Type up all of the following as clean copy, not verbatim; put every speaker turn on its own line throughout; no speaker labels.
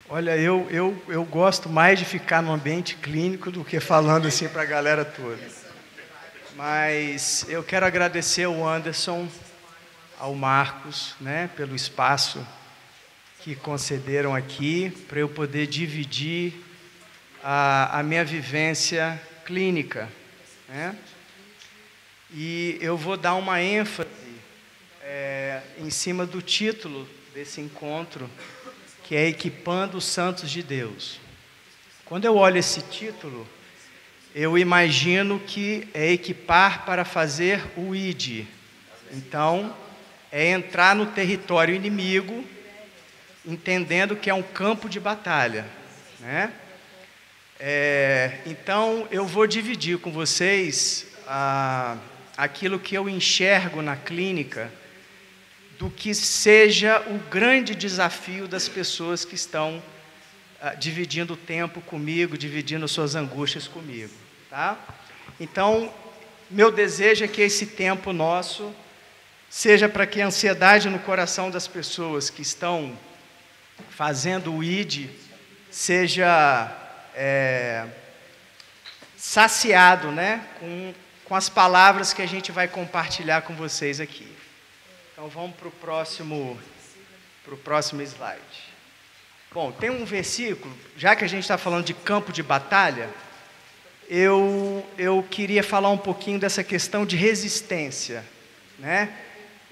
Olha, eu gosto mais de ficar no ambiente clínico do que falando assim para a galera toda. Mas eu quero agradecer ao Anderson, ao Marcos, né, pelo espaço que concederam aqui para eu poder dividir a minha vivência clínica, né? E eu vou dar uma ênfase em cima do título desse encontro, que é Equipando os Santos de Deus. Quando eu olho esse título, eu imagino que é equipar para fazer o ID. Então, é entrar no território inimigo, entendendo que é um campo de batalha, né? Então, eu vou dividir com vocês aquilo que eu enxergo na clínica do que seja o grande desafio das pessoas que estão dividindo o tempo comigo, dividindo suas angústias comigo, tá? Então, meu desejo é que esse tempo nosso seja para que a ansiedade no coração das pessoas que estão fazendo o ID seja saciado, né, com as palavras que a gente vai compartilhar com vocês aqui. Então vamos para o próximo slide. Bom, tem um versículo, já que a gente está falando de campo de batalha, eu queria falar um pouquinho dessa questão de resistência, né?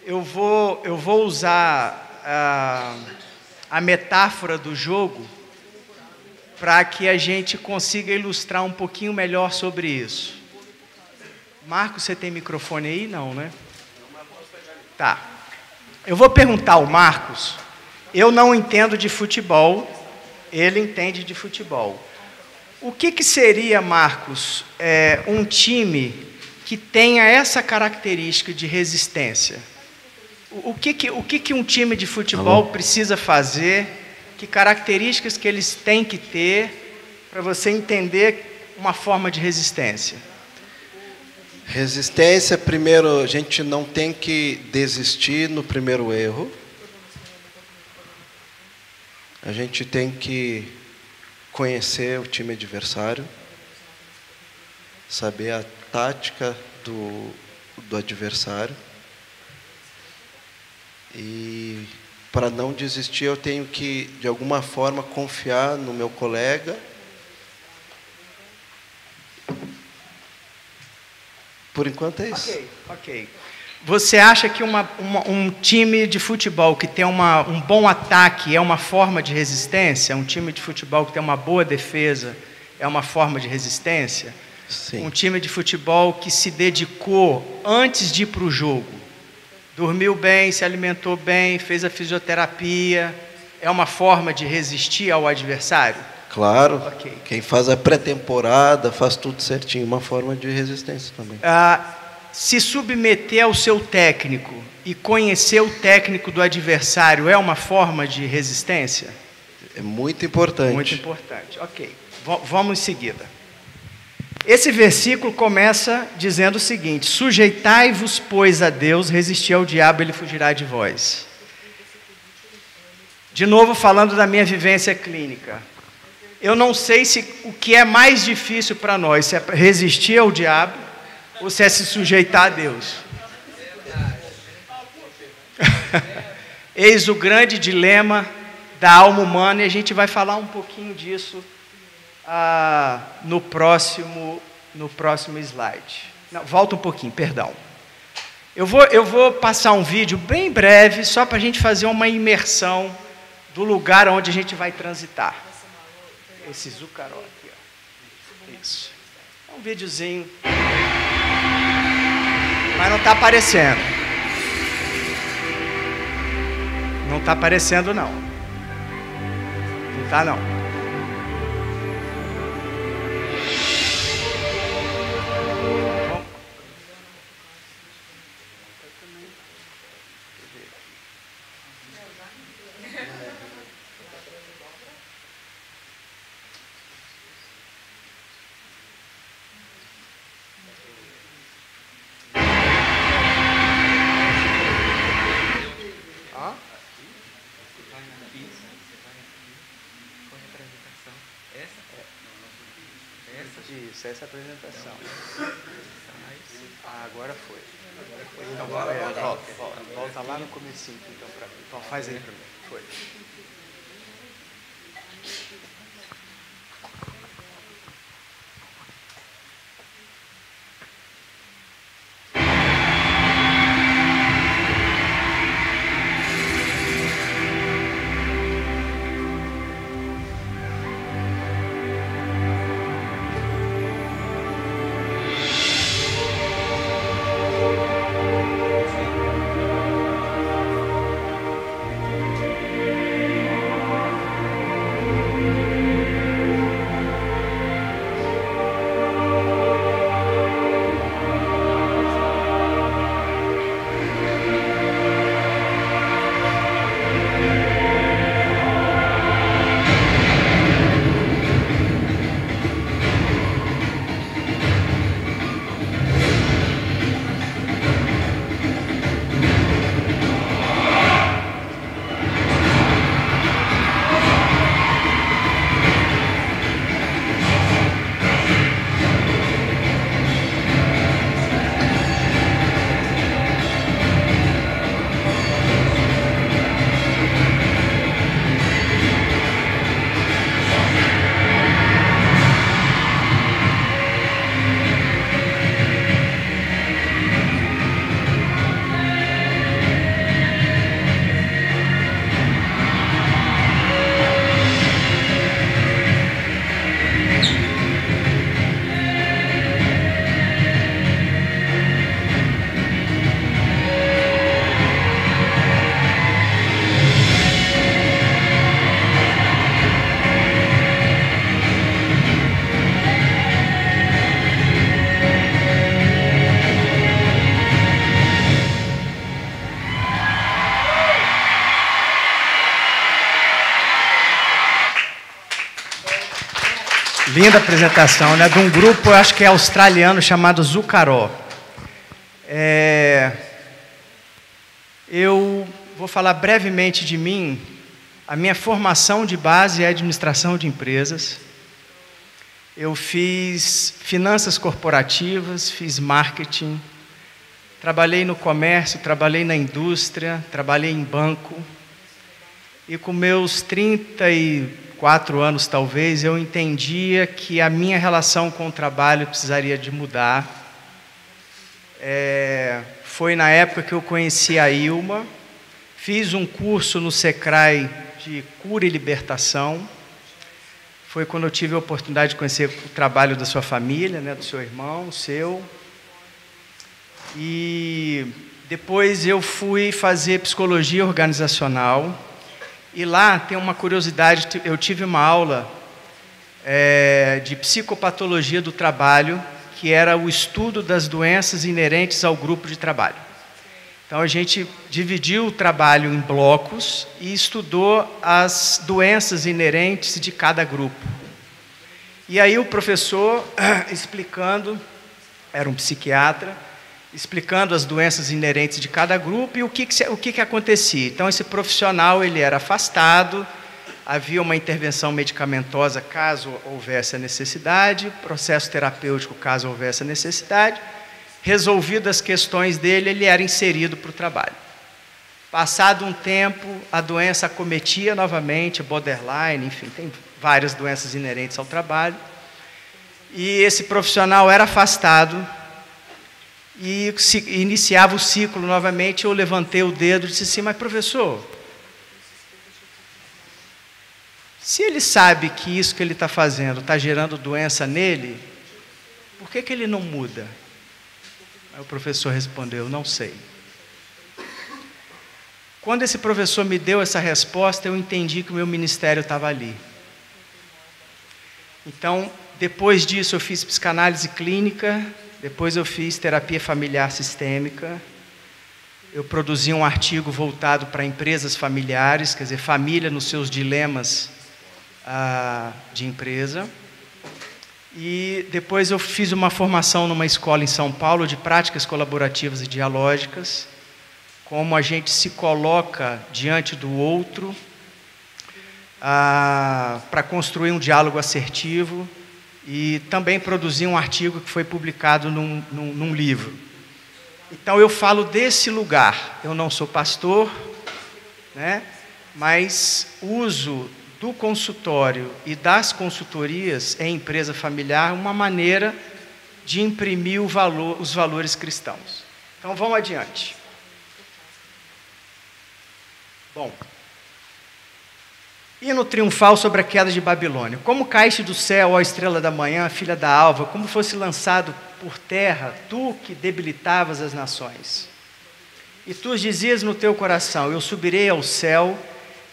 Eu vou usar a metáfora do jogo para que a gente consiga ilustrar um pouquinho melhor sobre isso. Marcos, você tem microfone aí? Não, né? Tá. Eu vou perguntar ao Marcos. Eu não entendo de futebol, ele entende de futebol. O que seria, Marcos, um time que tenha essa característica de resistência? O que um time de futebol precisa fazer? Que características que eles têm que ter para você entender uma forma de resistência?
Resistência, primeiro, a gente não tem que desistir no primeiro erro. A gente tem que conhecer o time adversário, saber a tática do adversário. E para não desistir, eu tenho que, de alguma forma, confiar no meu colega. Por enquanto é isso.
Ok. Você acha que um time de futebol que tem um bom ataque é uma forma de resistência? Um time de futebol que tem uma boa defesa é uma forma de resistência?
Sim.
Um time de futebol que se dedicou antes de ir para o jogo, dormiu bem, se alimentou bem, fez a fisioterapia, é uma forma de resistir ao adversário?
Claro.
Okay.
Quem faz a pré-temporada faz tudo certinho, uma forma de resistência também.
Se submeter ao seu técnico e conhecer o técnico do adversário é uma forma de resistência?
É muito importante.
Muito importante. Ok. Vamos em seguida. Esse versículo começa dizendo o seguinte: sujeitai-vos, pois, a Deus, resisti ao diabo, ele fugirá de vós. De novo, falando da minha vivência clínica. Eu não sei se o que é mais difícil para nós, se é resistir ao diabo ou se é se sujeitar a Deus. Eis o grande dilema da alma humana, e a gente vai falar um pouquinho disso no próximo slide. Não, volta um pouquinho, perdão. Eu vou passar um vídeo bem breve, só para a gente fazer uma imersão do lugar onde a gente vai transitar. Esse Zucaró aqui, ó. Isso. É um videozinho. Mas não está aparecendo. Não está aparecendo, não. Não está, não. Isso, essa é a apresentação. Agora foi. Então, volta lá no comecinho, então, para mim. Então, faz aí para mim. Foi. Linda apresentação, né? De um grupo, eu acho que é australiano, chamado Zucaró. Eu vou falar brevemente de mim. A minha formação de base é administração de empresas. Eu fiz finanças corporativas, fiz marketing, trabalhei no comércio, trabalhei na indústria, trabalhei em banco. E com meus 34 anos, talvez, eu entendia que a minha relação com o trabalho precisaria de mudar. Foi na época que eu conheci a Ilma, fiz um curso no Secrai de cura e libertação. Foi quando eu tive a oportunidade de conhecer o trabalho da sua família, né, do seu irmão, seu. E depois eu fui fazer psicologia organizacional. E lá tem uma curiosidade, eu tive uma aula de psicopatologia do trabalho, que era o estudo das doenças inerentes ao grupo de trabalho. Então a gente dividiu o trabalho em blocos e estudou as doenças inerentes de cada grupo. E aí o professor explicando, era um psiquiatra, explicando as doenças inerentes de cada grupo e o que acontecia. Então, esse profissional ele era afastado, havia uma intervenção medicamentosa caso houvesse a necessidade, processo terapêutico caso houvesse a necessidade, resolvidas as questões dele, ele era inserido para o trabalho. Passado um tempo, a doença acometia novamente, borderline, enfim, tem várias doenças inerentes ao trabalho, e esse profissional era afastado, e iniciava o ciclo novamente. Eu levantei o dedo e disse assim: mas professor, se ele sabe que isso que ele está fazendo está gerando doença nele, por que ele não muda? Aí o professor respondeu: não sei. Quando esse professor me deu essa resposta, eu entendi que o meu ministério estava ali. Então, depois disso eu fiz psicanálise clínica, depois eu fiz terapia familiar sistêmica, eu produzi um artigo voltado para empresas familiares, quer dizer, família nos seus dilemas de empresa. E depois eu fiz uma formação numa escola em São Paulo de práticas colaborativas e dialógicas, como a gente se coloca diante do outro para construir um diálogo assertivo e também produzi um artigo que foi publicado num livro. Então eu falo desse lugar. Eu não sou pastor, né? Mas uso do consultório e das consultorias em empresa familiar uma maneira de imprimir os valores cristãos. Então vamos adiante. Bom, hino triunfal sobre a queda de Babilônia. Como caíste do céu, ó estrela da manhã, filha da alva, como fosse lançado por terra, tu que debilitavas as nações. E tu dizias no teu coração, eu subirei ao céu,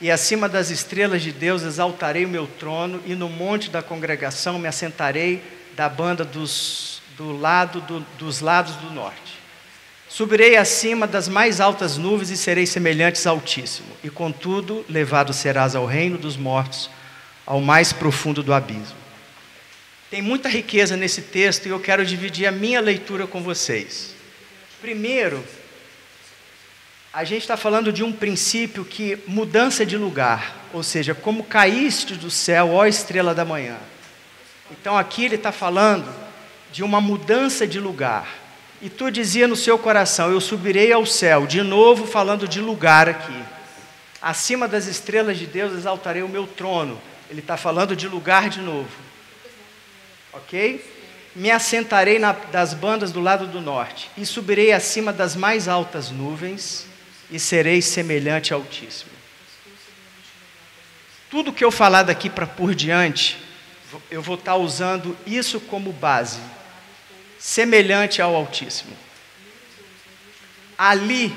e acima das estrelas de Deus exaltarei o meu trono, e no monte da congregação me assentarei da banda dos lados do norte. Subirei acima das mais altas nuvens e serei semelhantes ao Altíssimo, e contudo levado serás ao reino dos mortos, ao mais profundo do abismo. Tem muita riqueza nesse texto e eu quero dividir a minha leitura com vocês. Primeiro, a gente está falando de um princípio que mudança de lugar, ou seja, como caíste do céu, ó estrela da manhã. Então aqui ele está falando de uma mudança de lugar. E tu dizia no seu coração, eu subirei ao céu, de novo falando de lugar aqui. Acima das estrelas de Deus exaltarei o meu trono. Ele está falando de lugar de novo. Ok? Me assentarei das bandas do lado do norte, e subirei acima das mais altas nuvens, e serei semelhante ao Altíssimo. Tudo que eu falar daqui para por diante, eu vou estar usando isso como base. Semelhante ao Altíssimo. Ali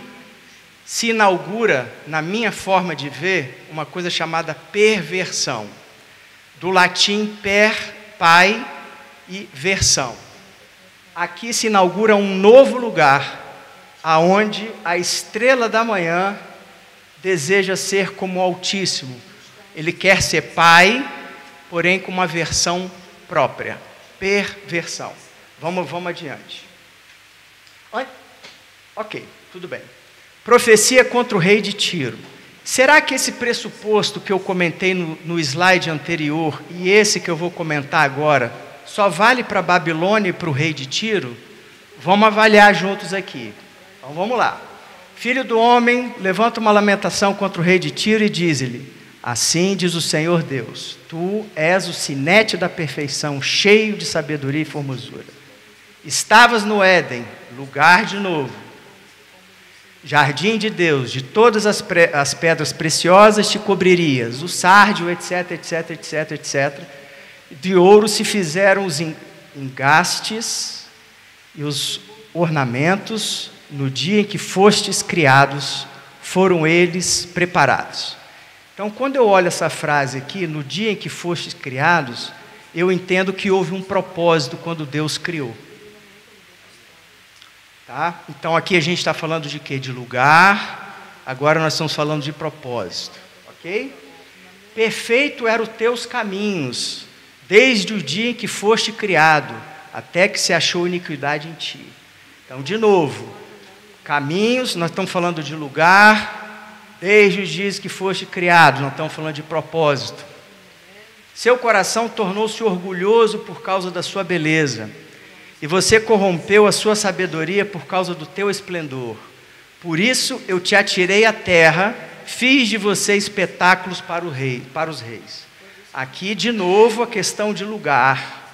se inaugura, na minha forma de ver, uma coisa chamada perversão. Do latim per, pai e versão. Aqui se inaugura um novo lugar, aonde a estrela da manhã deseja ser como o Altíssimo. Ele quer ser pai, porém com uma versão própria. Perversão. Vamos adiante. Ok, tudo bem. Profecia contra o rei de Tiro. Será que esse pressuposto que eu comentei no slide anterior e esse que eu vou comentar agora só vale para Babilônia e para o rei de Tiro? Vamos avaliar juntos aqui. Então vamos lá. Filho do homem, levanta uma lamentação contra o rei de Tiro e diz-lhe, assim diz o Senhor Deus, tu és o sinete da perfeição, cheio de sabedoria e formosura. Estavas no Éden, lugar de novo, jardim de Deus, de todas as pedras preciosas te cobririas, o sárdio, etc, etc, etc, etc. De ouro se fizeram os engastes e os ornamentos, no dia em que fostes criados, foram eles preparados. Então, quando eu olho essa frase aqui, no dia em que fostes criados, eu entendo que houve um propósito quando Deus criou. Tá? Então aqui a gente está falando de quê? De lugar, agora nós estamos falando de propósito, ok? Perfeito eram os teus caminhos, desde o dia em que foste criado, até que se achou iniquidade em ti. Então, de novo, caminhos, nós estamos falando de lugar, desde os dias que foste criado, nós estamos falando de propósito. Seu coração tornou-se orgulhoso por causa da sua beleza, e você corrompeu a sua sabedoria por causa do teu esplendor. Por isso eu te atirei à terra, fiz de você espetáculos para os reis. Aqui de novo a questão de lugar.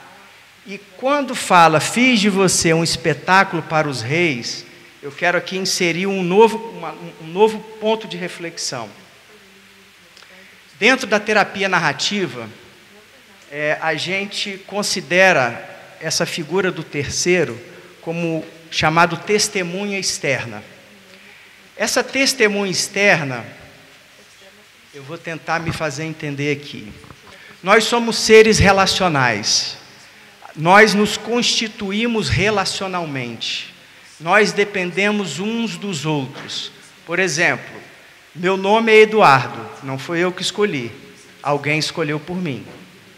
E quando fala, fiz de você um espetáculo para os reis, eu quero aqui inserir um novo ponto de reflexão. Dentro da terapia narrativa, a gente considera essa figura do terceiro como chamado testemunha externa. Essa testemunha externa, eu vou tentar me fazer entender aqui. Nós somos seres relacionais. Nós nos constituímos relacionalmente. Nós dependemos uns dos outros. Por exemplo, meu nome é Eduardo, não foi eu que escolhi. Alguém escolheu por mim.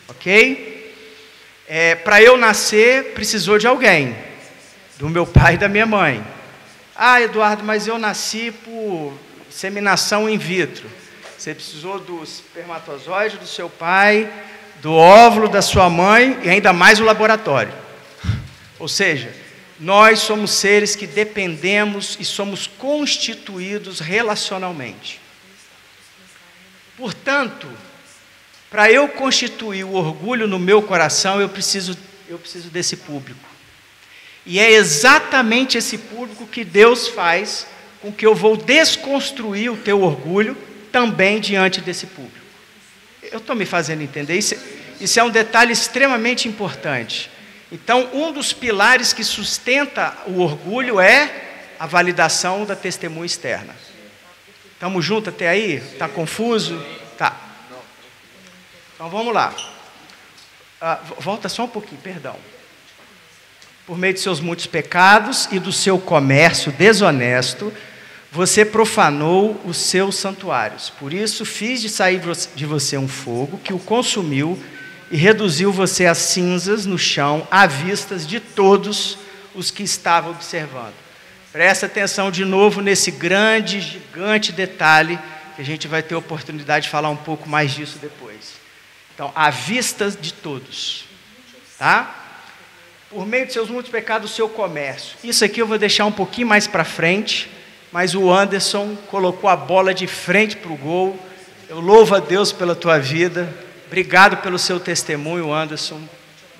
Ok? Para eu nascer, precisou de alguém, do meu pai e da minha mãe. Ah, Eduardo, mas eu nasci por inseminação in vitro. Você precisou do espermatozoide do seu pai, do óvulo da sua mãe e ainda mais o laboratório. Ou seja, nós somos seres que dependemos e somos constituídos relacionalmente. Portanto, para eu constituir o orgulho no meu coração, eu preciso desse público. E é exatamente esse público que Deus faz com que eu vou desconstruir o teu orgulho também diante desse público. Eu estou me fazendo entender? Isso é um detalhe extremamente importante. Então, um dos pilares que sustenta o orgulho é a validação da testemunha externa. Estamos juntos até aí? Está confuso? Tá. Então, vamos lá. Volta só um pouquinho, perdão. Por meio de seus muitos pecados e do seu comércio desonesto, você profanou os seus santuários. Por isso, fiz de sair de você um fogo que o consumiu e reduziu você a cinzas no chão, à vista de todos os que estavam observando. Presta atenção de novo nesse grande, gigante detalhe, que a gente vai ter oportunidade de falar um pouco mais disso depois. Então, à vista de todos. Tá? Por meio de seus muitos pecados, o seu comércio. Isso aqui eu vou deixar um pouquinho mais para frente, mas o Anderson colocou a bola de frente para o gol. Eu louvo a Deus pela tua vida. Obrigado pelo seu testemunho, Anderson.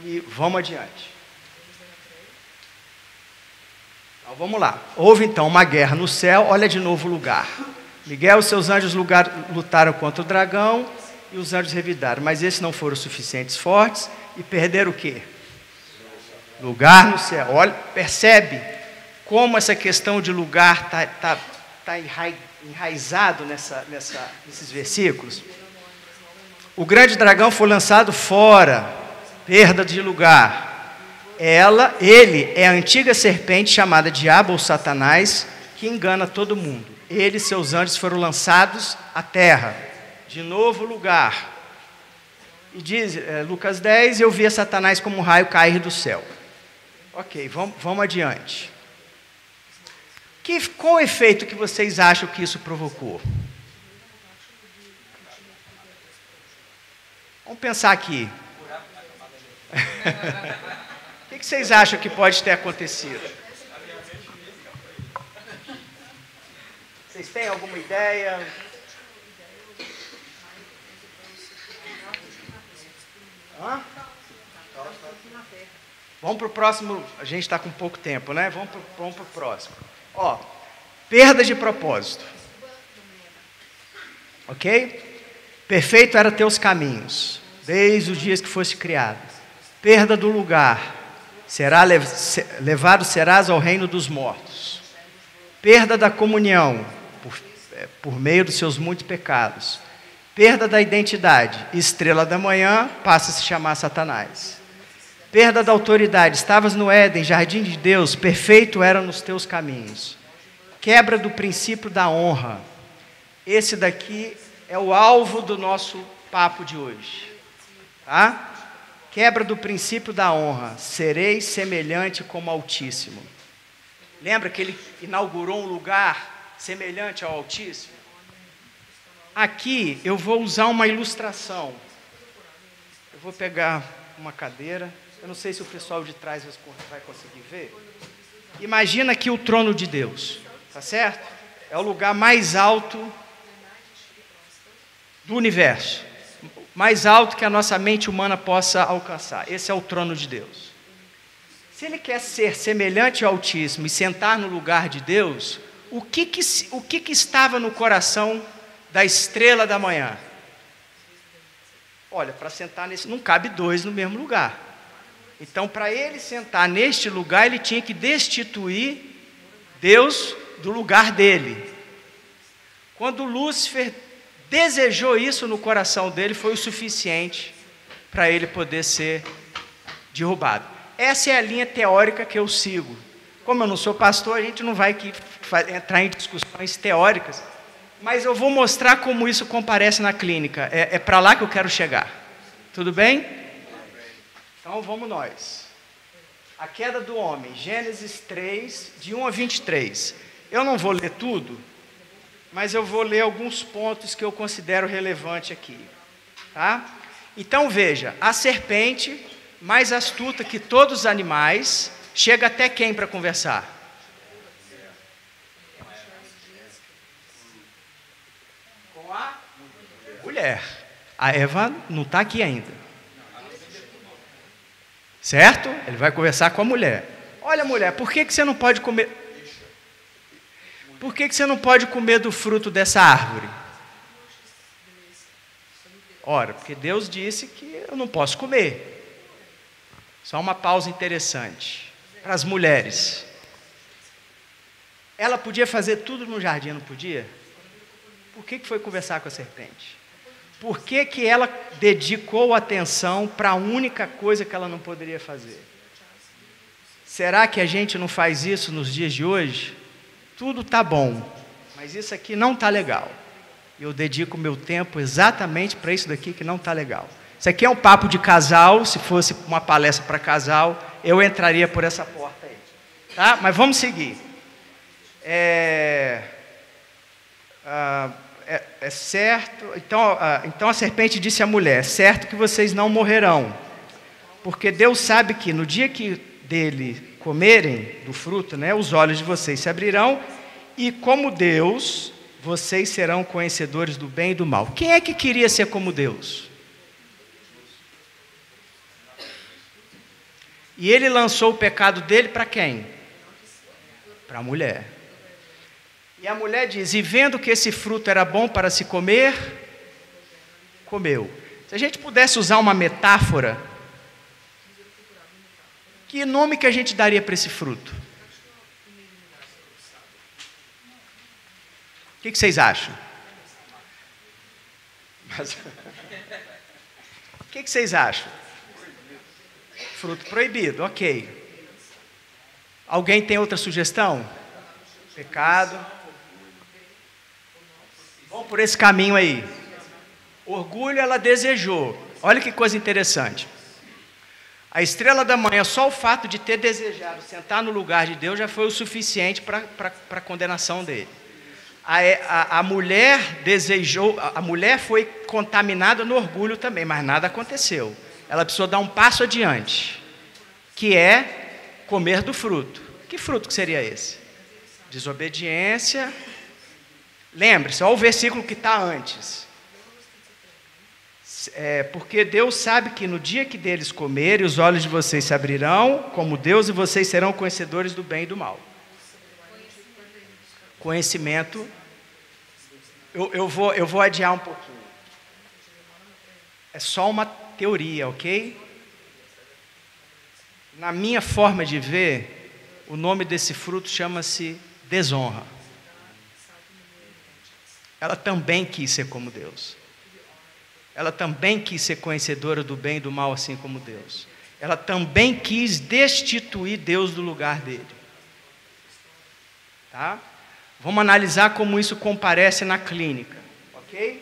E vamos adiante. Então, vamos lá. Houve então uma guerra no céu. Olha de novo o lugar. Miguel e seus anjos lutaram contra o dragão e os anjos revidaram. Mas esses não foram suficientes fortes e perderam o quê? Lugar no céu. Olha, percebe como essa questão de lugar está enraizado nesses versículos? O grande dragão foi lançado fora, perda de lugar. Ele é a antiga serpente chamada Diabo ou Satanás, que engana todo mundo. Ele e seus anjos foram lançados à terra. De novo lugar. E diz, Lucas 10, eu via Satanás como um raio cair do céu. Ok, vamos adiante. Qual o efeito que vocês acham que isso provocou? Vamos pensar aqui. O que vocês acham que pode ter acontecido? Vocês têm alguma ideia? Vamos para o próximo. A gente está com pouco tempo, né? Vamos para o próximo. Perda de propósito. Ok? Perfeito eram teus caminhos, desde os dias que foste criado. Perda do lugar. Levado serás ao reino dos mortos. Perda da comunhão, por meio dos seus muitos pecados. Perda da identidade. Estrela da manhã passa a se chamar Satanás. Perda da autoridade. Estavas no Éden, jardim de Deus, perfeito era nos teus caminhos. Quebra do princípio da honra. Esse daqui é o alvo do nosso papo de hoje. Tá? Quebra do princípio da honra. Sereis semelhante como Altíssimo. Lembra que ele inaugurou um lugar semelhante ao Altíssimo? Aqui eu vou usar uma ilustração. Eu vou pegar uma cadeira. Eu não sei se o pessoal de trás vai conseguir ver. Imagina aqui o trono de Deus. Tá certo? É o lugar mais alto do universo. Mais alto que a nossa mente humana possa alcançar. Esse é o trono de Deus. Se ele quer ser semelhante ao Altíssimo e sentar no lugar de Deus, o que estava no coração da estrela da manhã? Olha, para sentar nesse... Não cabe dois no mesmo lugar. Então, para ele sentar neste lugar, ele tinha que destituir Deus do lugar dele. Quando Lúcifer desejou isso no coração dele, foi o suficiente para ele poder ser derrubado. Essa é a linha teórica que eu sigo. Como eu não sou pastor, a gente não vai aqui entrar em discussões teóricas, mas eu vou mostrar como isso comparece na clínica. É para lá que eu quero chegar. Tudo bem? Então vamos nós. A queda do homem, Gênesis 3, de 1 a 23. Eu não vou ler tudo, mas eu vou ler alguns pontos que eu considero relevante aqui. Tá? Então veja, a serpente, mais astuta que todos os animais, chega até quem para conversar? Com a mulher. A Eva não está aqui ainda. Certo? Ele vai conversar com a mulher. Olha, mulher, por que você não pode comer? Por que você não pode comer do fruto dessa árvore? Ora, porque Deus disse que eu não posso comer. Só uma pausa interessante. Para as mulheres. Ela podia fazer tudo no jardim, não podia? Por que foi conversar com a serpente? Por que ela dedicou atenção para a única coisa que ela não poderia fazer? Será que a gente não faz isso nos dias de hoje? Tudo está bom, mas isso aqui não está legal. Eu dedico meu tempo exatamente para isso daqui que não está legal. Isso aqui é um papo de casal. Se fosse uma palestra para casal, eu entraria por essa porta aí. Tá? Mas vamos seguir. É certo. Então a serpente disse à mulher: é certo que vocês não morrerão, porque Deus sabe que no dia que dele comerem do fruto, né, os olhos de vocês se abrirão, e como Deus, vocês serão conhecedores do bem e do mal. Quem é que queria ser como Deus? E ele lançou o pecado dele para quem? Para a mulher. E a mulher diz: e vendo que esse fruto era bom para se comer, comeu. Se a gente pudesse usar uma metáfora, que nome que a gente daria para esse fruto? O que vocês acham? O que vocês acham? Fruto proibido, ok. Alguém tem outra sugestão? Pecado. Vamos por esse caminho aí. Orgulho ela desejou. Olha que coisa interessante. A estrela da manhã, só o fato de ter desejado sentar no lugar de Deus já foi o suficiente para a condenação dele. A mulher desejou, a mulher foi contaminada no orgulho também, mas nada aconteceu. Ela precisou dar um passo adiante, que é comer do fruto. Que fruto que seria esse? Desobediência. Lembre-se, olha o versículo que está antes. Porque Deus sabe que no dia que deles comerem, os olhos de vocês se abrirão como Deus, e vocês serão conhecedores do bem e do mal. Conhecimento. Eu vou adiar um pouquinho. É só uma teoria, ok? Na minha forma de ver, o nome desse fruto chama-se desonra. Ela também quis ser como Deus. Ela também quis ser conhecedora do bem e do mal, assim como Deus. Ela também quis destituir Deus do lugar dele. Tá? Vamos analisar como isso comparece na clínica, ok?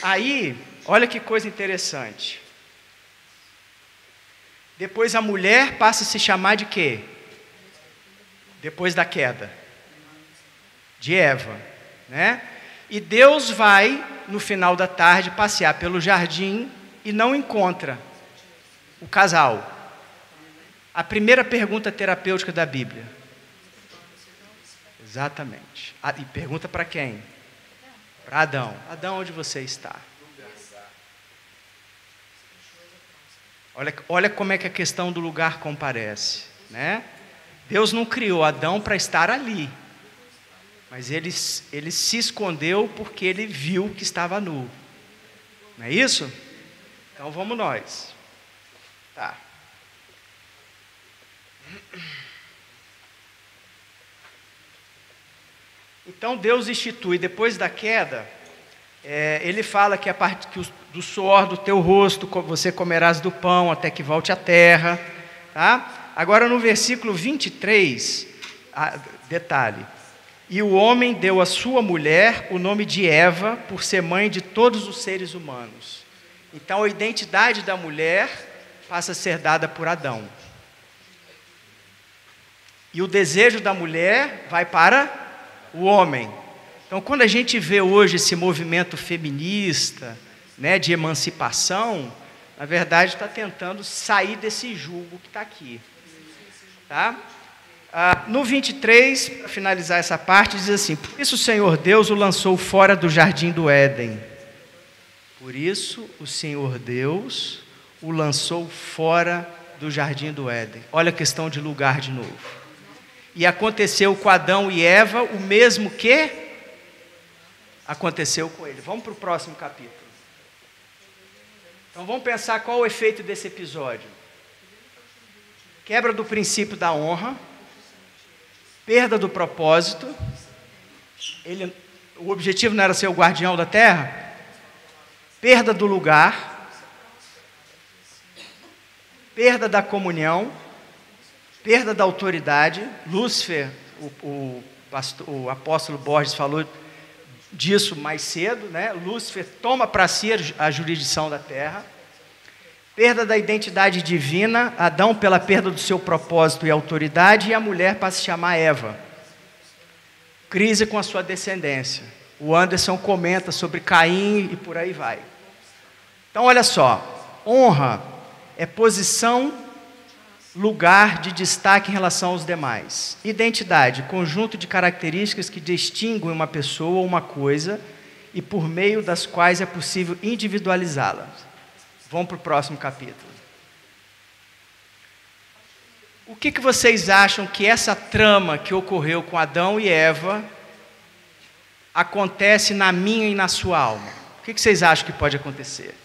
Aí, olha que coisa interessante. Depois a mulher passa a se chamar de quê? Depois da queda. De Eva, né? E Deus vai, no final da tarde, passear pelo jardim e não encontra o casal. A primeira pergunta terapêutica da Bíblia. Exatamente. E pergunta para quem? Para Adão. Adão, onde você está? Olha como é que a questão do lugar comparece, né? Deus não criou Adão para estar ali. Mas ele se escondeu porque ele viu que estava nu. Não é isso? Então vamos nós. Tá. Então Deus institui, depois da queda, ele fala que do suor do teu rosto você comerás do pão até que volte à terra. Tá? Agora no versículo 23, detalhe. E o homem deu à sua mulher o nome de Eva, por ser mãe de todos os seres humanos. Então a identidade da mulher passa a ser dada por Adão. E o desejo da mulher vai para o homem. Então quando a gente vê hoje esse movimento feminista, né, de emancipação, Na verdade, está tentando sair desse jugo que está aqui. Tá? No 23, para finalizar essa parte, diz assim: por isso o Senhor Deus o lançou fora do jardim do Éden. Por isso o Senhor Deus o lançou fora do jardim do Éden. Olha a questão de lugar de novo. E aconteceu com Adão e Eva o mesmo que aconteceu com ele. Vamos para o próximo capítulo. Então vamos pensar qual o efeito desse episódio. Quebra do princípio da honra, perda do propósito. O objetivo não era ser o guardião da terra? Perda do lugar, perda da comunhão, perda da autoridade. Lúcifer, o apóstolo Borges falou disso mais cedo, né? Lúcifer toma para si a jurisdição da terra. Perda da identidade divina, Adão pela perda do seu propósito e autoridade, e a mulher para se chamar Eva. Crise com a sua descendência. O Anderson comenta sobre Caim e por aí vai. Então olha só, honra é posição, lugar de destaque em relação aos demais. Identidade, conjunto de características que distinguem uma pessoa ou uma coisa e por meio das quais é possível individualizá-las. Vamos para o próximo capítulo. O que vocês acham que essa trama que ocorreu com Adão e Eva acontece na minha e na sua alma? O que vocês acham que pode acontecer?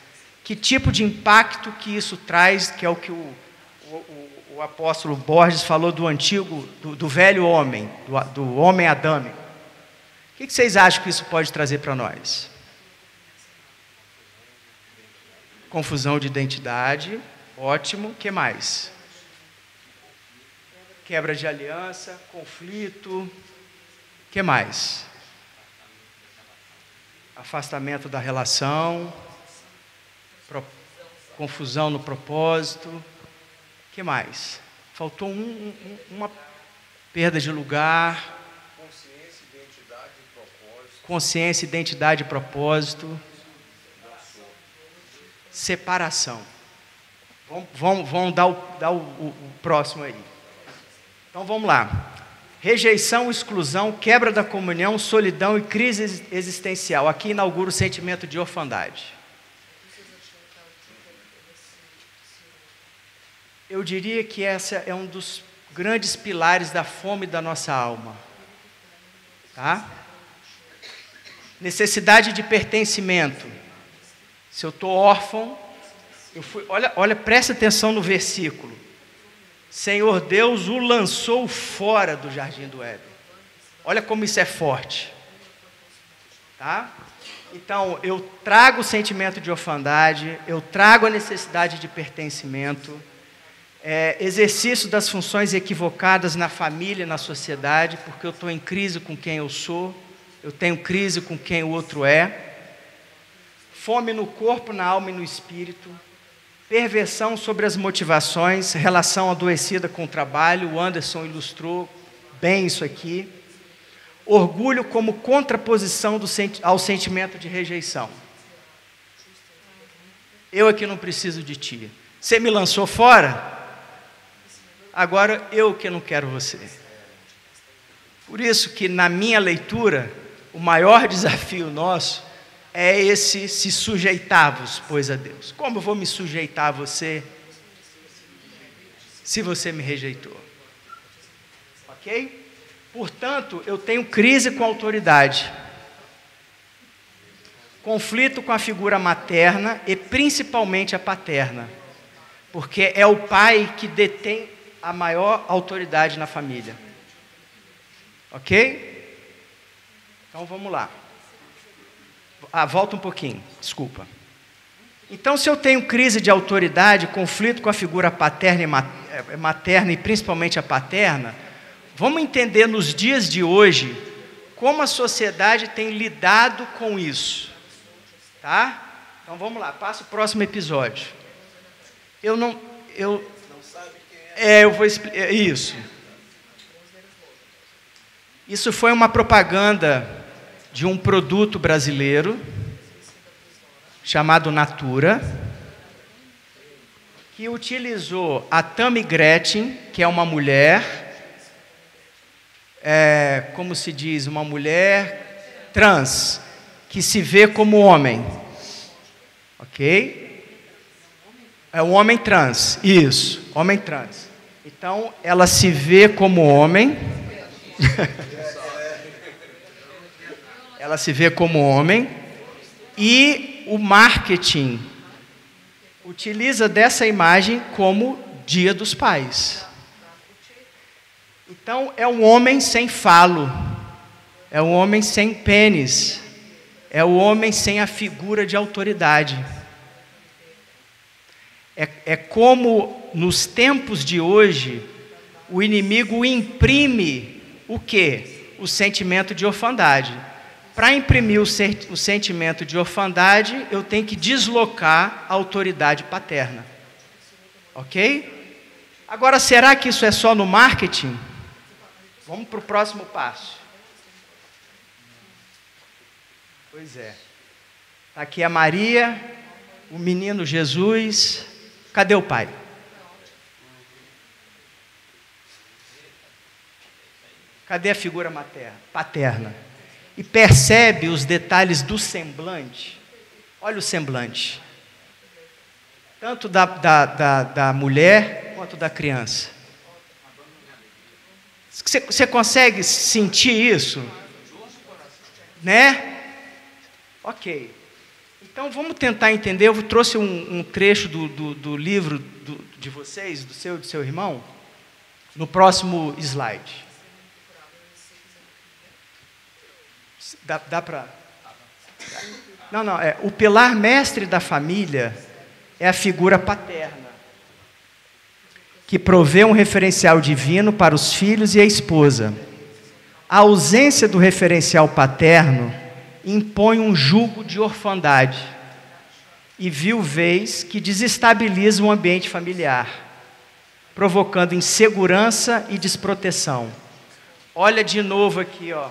Que tipo de impacto que isso traz, que é o que o apóstolo Borges falou do antigo, do velho homem, do homem adâmico? O que vocês acham que isso pode trazer para nós? Confusão de identidade, ótimo. O que mais? Quebra de aliança, conflito. O que mais? Afastamento da relação, confusão no propósito. O que mais? Faltou uma perda de lugar. Consciência, identidade e propósito. Separação. Vamos dar o próximo aí. Então vamos lá. Rejeição, exclusão, quebra da comunhão, solidão e crise existencial. Aqui inaugura o sentimento de orfandade. Eu diria que essa é um dos grandes pilares da fome da nossa alma. Tá? Necessidade de pertencimento. Se eu estou órfão, olha, presta atenção no versículo. Senhor Deus o lançou fora do jardim do Éden. Olha como isso é forte. Tá? Então, eu trago o sentimento de orfandade, eu trago a necessidade de pertencimento, exercício das funções equivocadas na família e na sociedade, porque eu estou em crise com quem eu sou, eu tenho crise com quem o outro é. Fome no corpo, na alma e no espírito, perversão sobre as motivações, relação adoecida com o trabalho, o Anderson ilustrou bem isso aqui. Orgulho como contraposição ao sentimento de rejeição. Eu aqui não preciso de ti. Você me lançou fora? Agora eu que não quero você. Por isso que na minha leitura, o maior desafio nosso é esse: se sujeitar-vos, pois, a Deus. Como eu vou me sujeitar a você se você me rejeitou? Ok? Portanto, eu tenho crise com a autoridade, conflito com a figura materna e principalmente a paterna, porque é o pai que detém a maior autoridade na família. Ok? Então vamos lá. Volta um pouquinho, desculpa. Então, se eu tenho crise de autoridade, conflito com a figura paterna e materna, e principalmente a paterna, vamos entender nos dias de hoje como a sociedade tem lidado com isso. Tá? Então vamos lá, passa o próximo episódio. Eu vou explicar isso. Isso foi uma propaganda de um produto brasileiro chamado Natura. que utilizou a Tammy Gretchen, que é uma mulher, como se diz, uma mulher trans, que se vê como homem, ok? É um homem trans, isso, homem trans. Então, ela se vê como homem, ela se vê como homem, e o marketing utiliza dessa imagem como Dia dos Pais. Então, é um homem sem falo, é um homem sem pênis, é o homem sem a figura de autoridade. É como, nos tempos de hoje, o inimigo imprime o quê? O sentimento de orfandade. Para imprimir o sentimento de orfandade, eu tenho que deslocar a autoridade paterna. Ok? Agora, será que isso é só no marketing? Vamos para o próximo passo. Pois é. Está aqui a Maria, o menino Jesus. Cadê o pai? Cadê a figura paterna? E percebe os detalhes do semblante. Olha o semblante. Tanto da mulher quanto da criança. Você consegue sentir isso? Né? Ok. Então vamos tentar entender. Eu trouxe um trecho do livro de vocês, do seu irmão, no próximo slide. Dá para... Não, o pilar mestre da família é a figura paterna, que provê um referencial divino para os filhos e a esposa. A ausência do referencial paterno impõe um jugo de orfandade e viuvez que desestabiliza o ambiente familiar, provocando insegurança e desproteção. Olha de novo aqui, ó.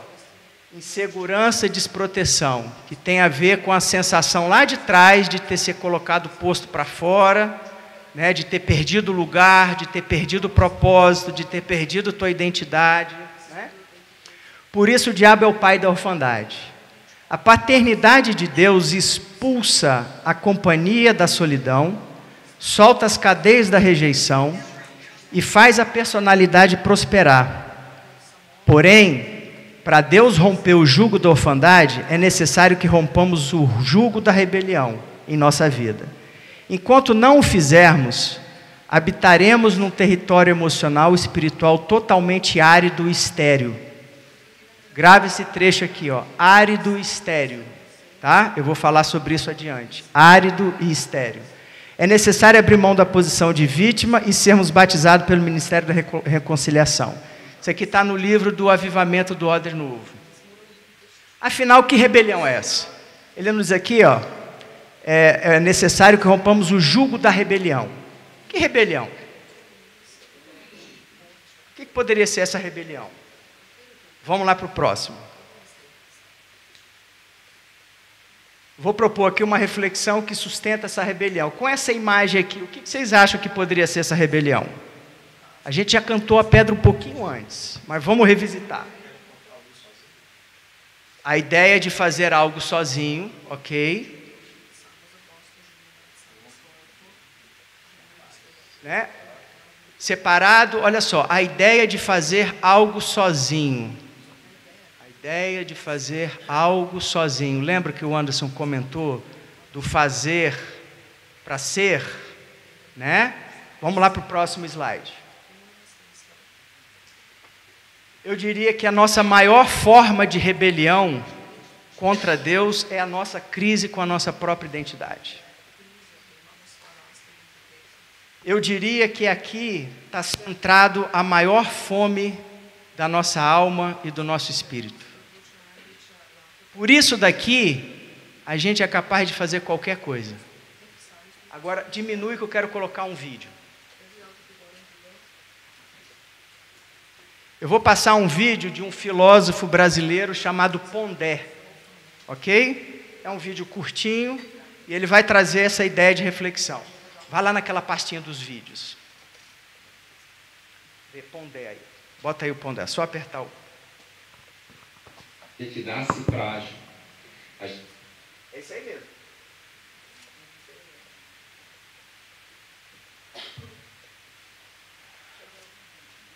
Insegurança e desproteção, que tem a ver com a sensação lá de trás de ter se colocado posto para fora, né, de ter perdido o lugar, de ter perdido o propósito, de ter perdido tua identidade. Né? Por isso o diabo é o pai da orfandade. A paternidade de Deus expulsa a companhia da solidão, solta as cadeias da rejeição e faz a personalidade prosperar. Porém, para Deus romper o jugo da orfandade, é necessário que rompamos o jugo da rebelião em nossa vida. Enquanto não o fizermos, habitaremos num território emocional e espiritual totalmente árido e estéril. Grave esse trecho aqui, ó, árido e estéril, tá? Eu vou falar sobre isso adiante. Árido e estéril. É necessário abrir mão da posição de vítima e sermos batizados pelo Ministério da Reconciliação. Isso aqui está no livro do Avivamento do Odre Novo. Afinal, que rebelião é essa? Ele nos diz aqui, ó, é necessário que rompamos o jugo da rebelião. Que rebelião? O que poderia ser essa rebelião? Vamos lá para o próximo. Vou propor aqui uma reflexão que sustenta essa rebelião. Com essa imagem aqui, o que vocês acham que poderia ser essa rebelião? A gente já cantou a pedra um pouquinho antes, mas vamos revisitar. A ideia de fazer algo sozinho, ok? Né? Separado, olha só, a ideia de fazer algo sozinho. A ideia de fazer algo sozinho. Lembra que o Anderson comentou do fazer para ser? Né? Vamos lá para o próximo slide. Eu diria que a nossa maior forma de rebelião contra Deus é a nossa crise com a nossa própria identidade. Eu diria que aqui está centrado a maior fome da nossa alma e do nosso espírito. Por isso daqui, a gente é capaz de fazer qualquer coisa. Agora, diminui que eu quero colocar um vídeo. Eu vou passar um vídeo de um filósofo brasileiro chamado Pondé, ok? É um vídeo curtinho e ele vai trazer essa ideia de reflexão. Vai lá naquela pastinha dos vídeos. Vê Pondé aí. Bota aí o Pondé, só apertar o...
A gente nasce frágil.
É isso aí mesmo.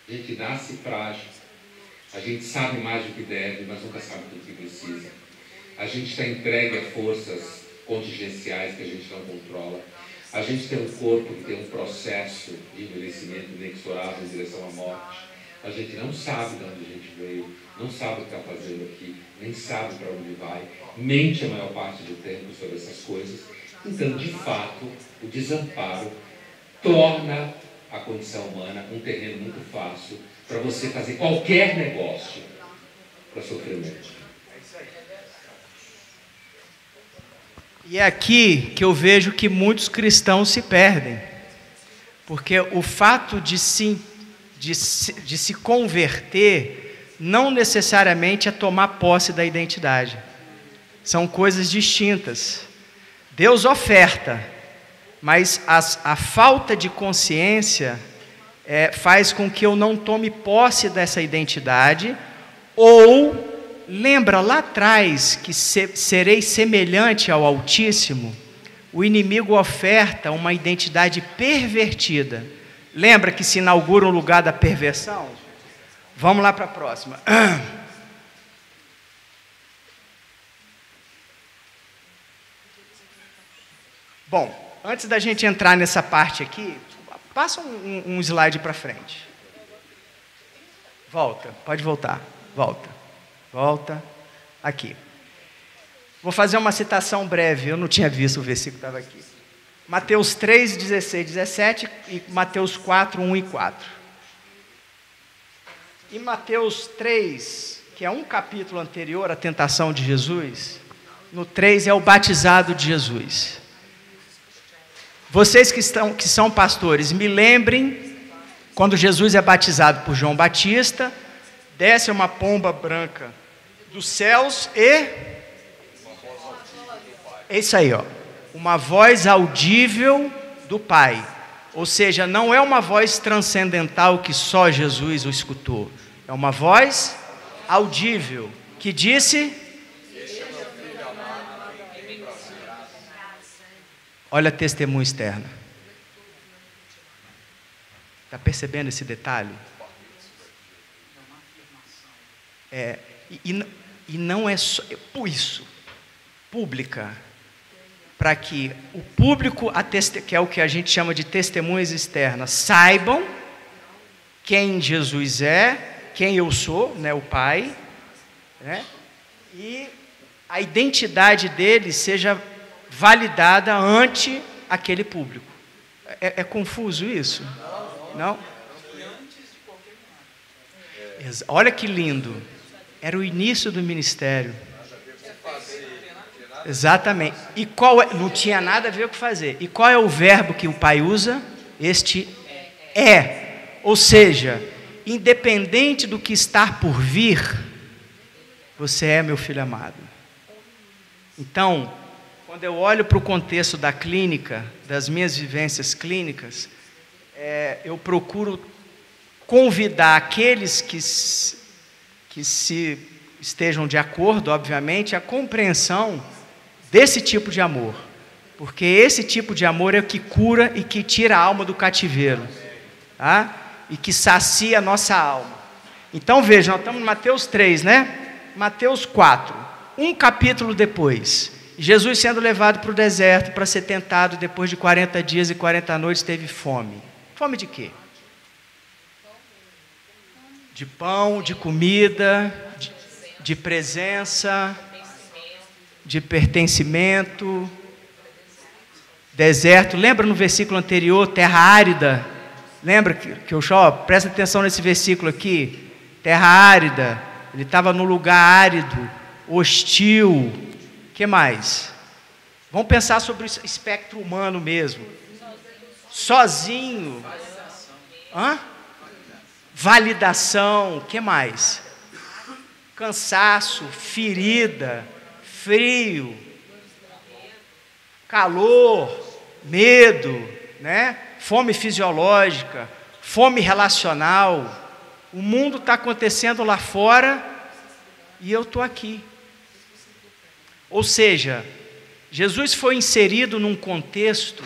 A gente nasce frágil. A gente sabe mais do que deve, mas nunca sabe tudo que precisa. A gente está entregue a forças contingenciais que a gente não controla. A gente tem um corpo que tem um processo de envelhecimento inexorável em direção à morte. A gente não sabe de onde a gente veio, não sabe o que está fazendo aqui, nem sabe para onde vai, mente a maior parte do tempo sobre essas coisas. Então, de fato, o desamparo torna a condição humana um terreno muito fácil para você fazer qualquer negócio para sofrimento.
E é aqui que eu vejo que muitos cristãos se perdem, porque o fato de se converter não necessariamente é tomar posse da identidade. São coisas distintas. Deus oferta, mas a falta de consciência faz com que eu não tome posse dessa identidade, ou lembra lá atrás que serei semelhante ao Altíssimo. O inimigo oferta uma identidade pervertida. Lembra que se inaugura um lugar da perversão? Vamos lá para a próxima. Bom, antes da gente entrar nessa parte aqui, passa um slide para frente. Volta, pode voltar. Volta. Aqui. Vou fazer uma citação breve, eu não tinha visto o versículo que estava aqui. Mateus 3, 16, 17 e Mateus 4, 1 e 4. Em Mateus 3, que é um capítulo anterior à tentação de Jesus, no 3 é o batizado de Jesus. Vocês que são pastores, me lembrem, quando Jesus é batizado por João Batista, desce uma pomba branca dos céus e... É isso aí, ó. Uma voz audível do Pai. Ou seja, não é uma voz transcendental que só Jesus o escutou. É uma voz audível que disse... Olha a testemunha externa. Está percebendo esse detalhe? E não é só isso. Pública. Para que o público, que é o que a gente chama de testemunhas externas, saibam quem Jesus é, quem eu sou, né, o Pai, né, e a identidade dele seja validada ante aquele público. É confuso isso? Não? Olha que lindo. Era o início do ministério. Exatamente. E não tinha nada a ver com o que fazer. E qual é o verbo que o Pai usa? Este é. Ou seja, independente do que está por vir, você é meu filho amado. Então, quando eu olho para o contexto da clínica, das minhas vivências clínicas, eu procuro convidar aqueles que estejam de acordo, obviamente, a compreensão desse tipo de amor, porque esse tipo de amor é o que cura e que tira a alma do cativeiro, tá? E que sacia a nossa alma. Então vejam, nós estamos em Mateus 3, né? Mateus 4, um capítulo depois, Jesus sendo levado para o deserto para ser tentado, depois de 40 dias e 40 noites teve fome. Fome de quê? De pão, de comida, de presença, de pertencimento, deserto. Lembra no versículo anterior, terra árida? Lembra que eu presta atenção nesse versículo aqui, terra árida. Ele estava num lugar árido, hostil. O que mais? Vamos pensar sobre o espectro humano mesmo. Sozinho. Validação. O que mais? Cansaço, ferida, frio, calor, medo, né? Fome fisiológica, fome relacional. O mundo está acontecendo lá fora e eu estou aqui. Ou seja, Jesus foi inserido num contexto,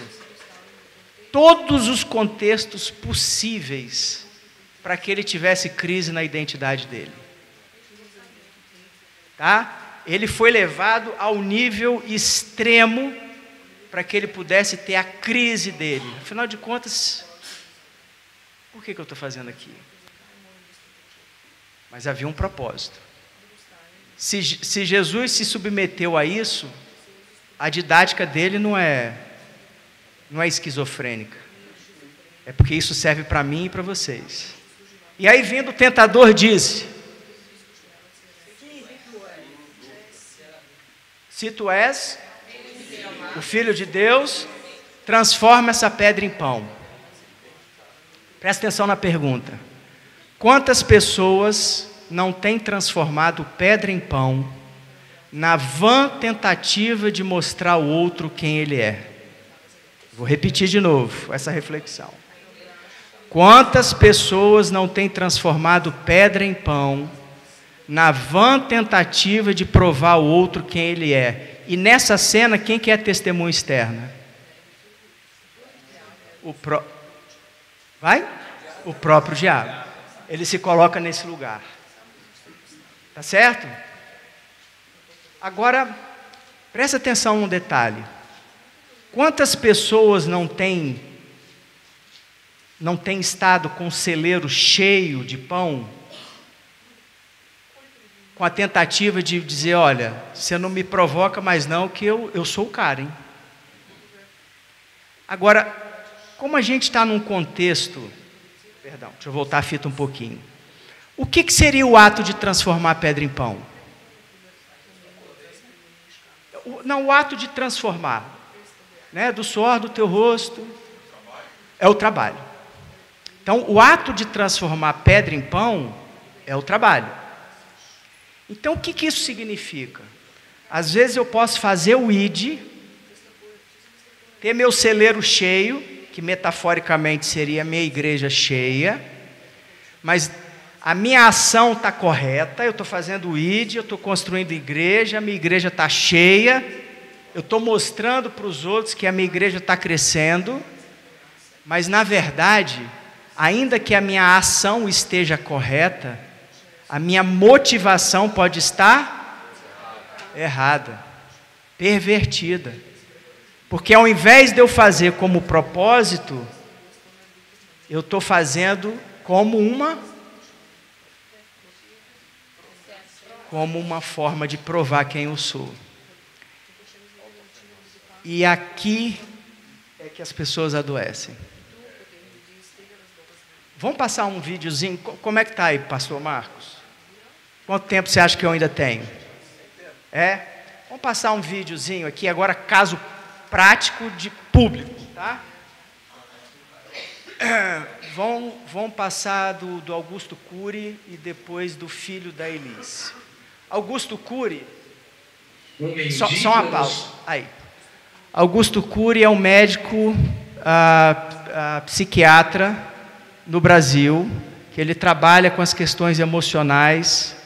todos os contextos possíveis, para que ele tivesse crise na identidade dele. Tá? Ele foi levado ao nível extremo para que ele pudesse ter a crise dele. Afinal de contas, por que eu estou fazendo aqui? Mas havia um propósito. Se Jesus se submeteu a isso, a didática dele não é esquizofrênica. É porque isso serve para mim e para vocês. E aí vindo o tentador disse: se tu és o Filho de Deus, transforma essa pedra em pão. Presta atenção na pergunta. Quantas pessoas não têm transformado pedra em pão na vã tentativa de mostrar ao outro quem ele é? Vou repetir de novo essa reflexão. Quantas pessoas não têm transformado pedra em pão na vã tentativa de provar ao outro quem ele é? E nessa cena, quem que é testemunha externa? O próprio diabo. Ele se coloca nesse lugar. Tá certo? Agora, presta atenção num detalhe. Quantas pessoas não têm estado com o celeiro cheio de pão, com a tentativa de dizer: olha, você não me provoca mais não, que eu sou o cara, hein? Agora, como a gente está num contexto... Perdão, deixa eu voltar a fita um pouquinho. O que seria o ato de transformar a pedra em pão? Não, o ato de transformar, né, do suor do teu rosto, é o trabalho. Então, o ato de transformar pedra em pão é o trabalho. Então, o que isso significa? Às vezes eu posso fazer o ID, ter meu celeiro cheio, que metaforicamente seria a minha igreja cheia, mas a minha ação está correta, eu estou fazendo o ID, eu estou construindo igreja, a minha igreja está cheia, eu estou mostrando para os outros que a minha igreja está crescendo, mas na verdade, ainda que a minha ação esteja correta, a minha motivação pode estar errada, pervertida. Porque ao invés de eu fazer como propósito, eu estou fazendo como uma forma de provar quem eu sou. E aqui é que as pessoas adoecem. Vamos passar um videozinho? Como é que está aí, pastor Marcos? Quanto tempo você acha que eu ainda tenho? Vamos passar um videozinho aqui, agora caso prático de público, tá? Vão passar do Augusto Cury e depois do filho da Elis. Augusto Cury, só uma pausa. Aí. Augusto Cury é um médico psiquiatra no Brasil, que ele trabalha com as questões emocionais.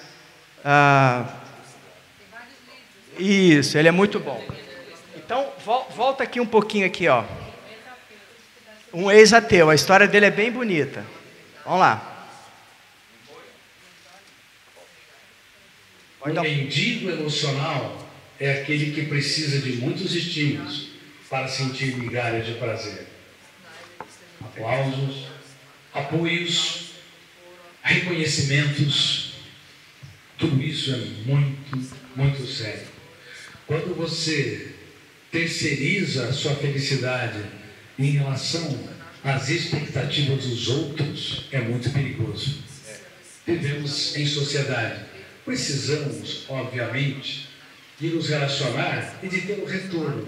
Isso, ele é muito bom. Então, volta aqui um pouquinho aqui, ó. Um ex-ateu, a história dele é bem bonita. Vamos lá.
O mendigo emocional é aquele que precisa de muitos estímulos para sentir migalhas de prazer. Aplausos, apoios, reconhecimentos, tudo isso é muito, muito sério. Quando você terceiriza a sua felicidade em relação às expectativas dos outros, é muito perigoso. Vivemos em sociedade. Precisamos, obviamente, de nos relacionar e de ter um retorno.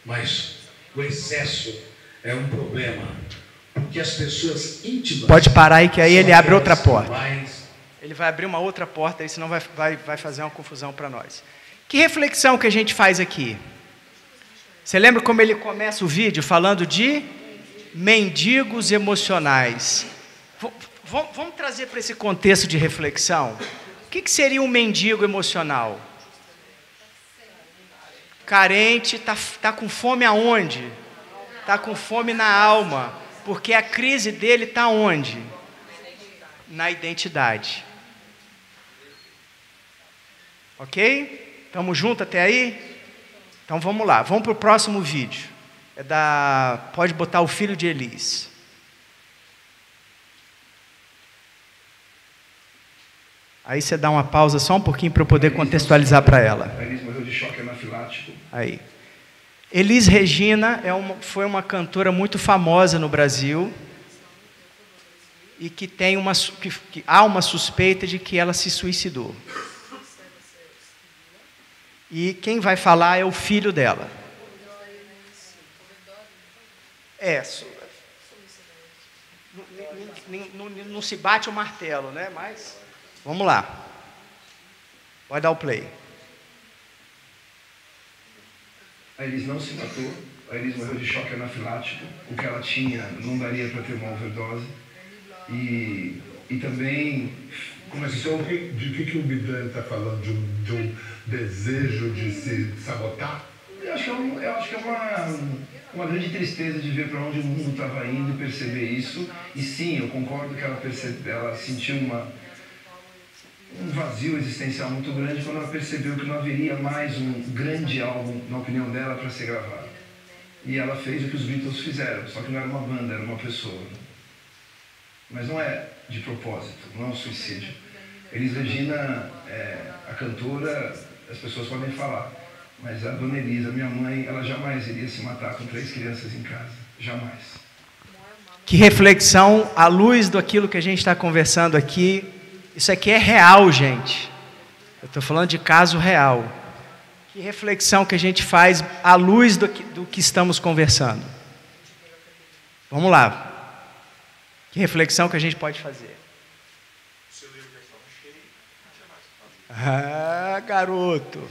Mas o excesso é um problema. Porque as pessoas íntimas...
Pode parar aí que aí ele abre outra porta. Ele vai abrir uma outra porta, aí senão vai fazer uma confusão para nós. Que reflexão que a gente faz aqui? Você lembra como ele começa o vídeo falando de mendigos emocionais. Vamos trazer para esse contexto de reflexão. O que seria um mendigo emocional? Carente, tá com fome aonde? Está com fome na alma, porque a crise dele está onde? Na identidade. Ok? Estamos juntos até aí? Então vamos lá, vamos para o próximo vídeo. Pode botar o filho de Elis. Aí você dá uma pausa só um pouquinho para eu poder contextualizar para ela.
Elis morreu de choque anafilático.
Aí. Elis Regina foi uma cantora muito famosa no Brasil e que há uma suspeita de que ela se suicidou. E quem vai falar é o filho dela. Não se bate o martelo, né? Mas vamos lá. Pode dar o play.
A Elis não se matou, a Elis morreu de choque anafilático. O que ela tinha não daria para ter uma overdose. E também...
De que o Bidan está falando? De um desejo de se sabotar?
Eu acho que é uma grande tristeza de ver para onde o mundo estava indo e perceber isso. E sim, eu concordo que ela sentiu um vazio existencial muito grande quando ela percebeu que não haveria mais um grande álbum, na opinião dela, para ser gravado. E ela fez o que os Beatles fizeram, só que não era uma banda, era uma pessoa. Mas não é de propósito, não é um suicídio. Elis Regina, a cantora, as pessoas podem falar, mas a dona Elisa, minha mãe, ela jamais iria se matar com 3 crianças em casa, jamais.
Que reflexão à luz daquilo que a gente está conversando aqui. Isso aqui é real, gente. Eu estou falando de caso real. Que reflexão que a gente faz à luz do que estamos conversando. Vamos lá. Que reflexão que a gente pode fazer? Ah, garoto.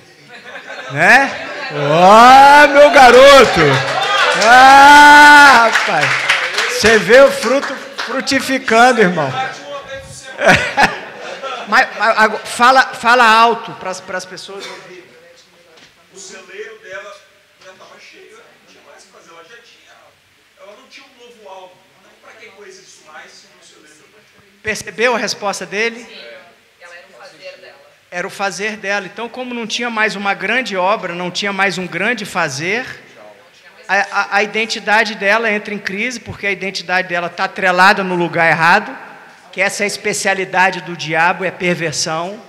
Né? Ó, meu garoto. Ah, rapaz. Você vê o fruto frutificando, irmão. Mas fala alto para as pessoas ouvirem.
O celeiro dela já estava cheio, não tinha mais o que fazer. Ela não tinha um novo álbum. Para que coisa isso mais se no celeiro?
Percebeu a resposta dele?
Sim, ela era o fazer dela.
Era o fazer dela. Então, como não tinha mais uma grande obra, não tinha mais um grande fazer, a identidade dela entra em crise, porque a identidade dela está atrelada no lugar errado, que essa é a especialidade do diabo, é perversão.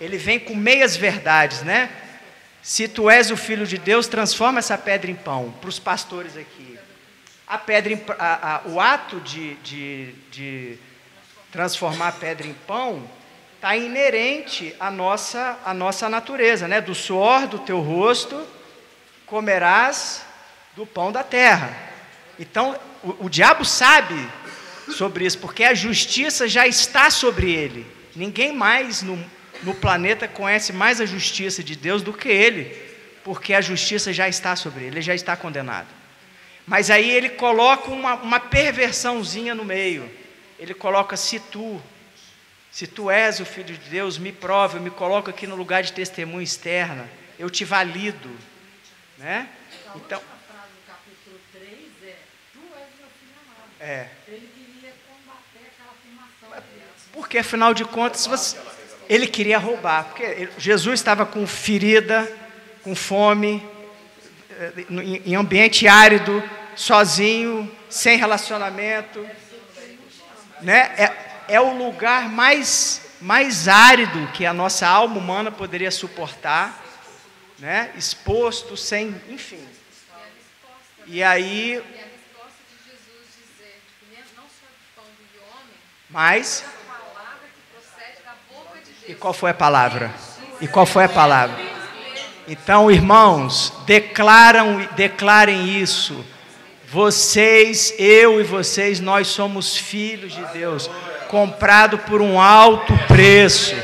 Ele vem com meias verdades, né? Se tu és o Filho de Deus, transforma essa pedra em pão. Para os pastores aqui. O ato de transformar a pedra em pão está inerente à nossa natureza, né? Do suor do teu rosto comerás do pão da terra. Então, o diabo sabe sobre isso, porque a justiça já está sobre ele. Ninguém mais no planeta conhece mais a justiça de Deus do que ele, porque a justiça já está sobre ele, ele já está condenado. Mas aí ele coloca uma perversãozinha no meio. Ele coloca, se tu és o Filho de Deus, me prova, eu me coloco aqui no lugar de testemunha externa, eu te valido, né? Então,
a frase do capítulo 3 tu és meu filho amado. Ele queria combater aquela afirmação de Deus.
Porque, afinal de contas, ele queria roubar, porque Jesus estava com ferida, com fome, em ambiente árido, sozinho, sem relacionamento, né? É o lugar mais árido que a nossa alma humana poderia suportar, né? Exposto, sem, enfim. E aí,
E a resposta de Jesus dizer que não só do pão do homem,
mas
a palavra que procede da boca de Deus.
e qual foi a palavra? E qual foi a palavra? Então, irmãos, declarem isso. Vocês, eu e vocês, nós somos filhos de Deus, comprado por um alto preço.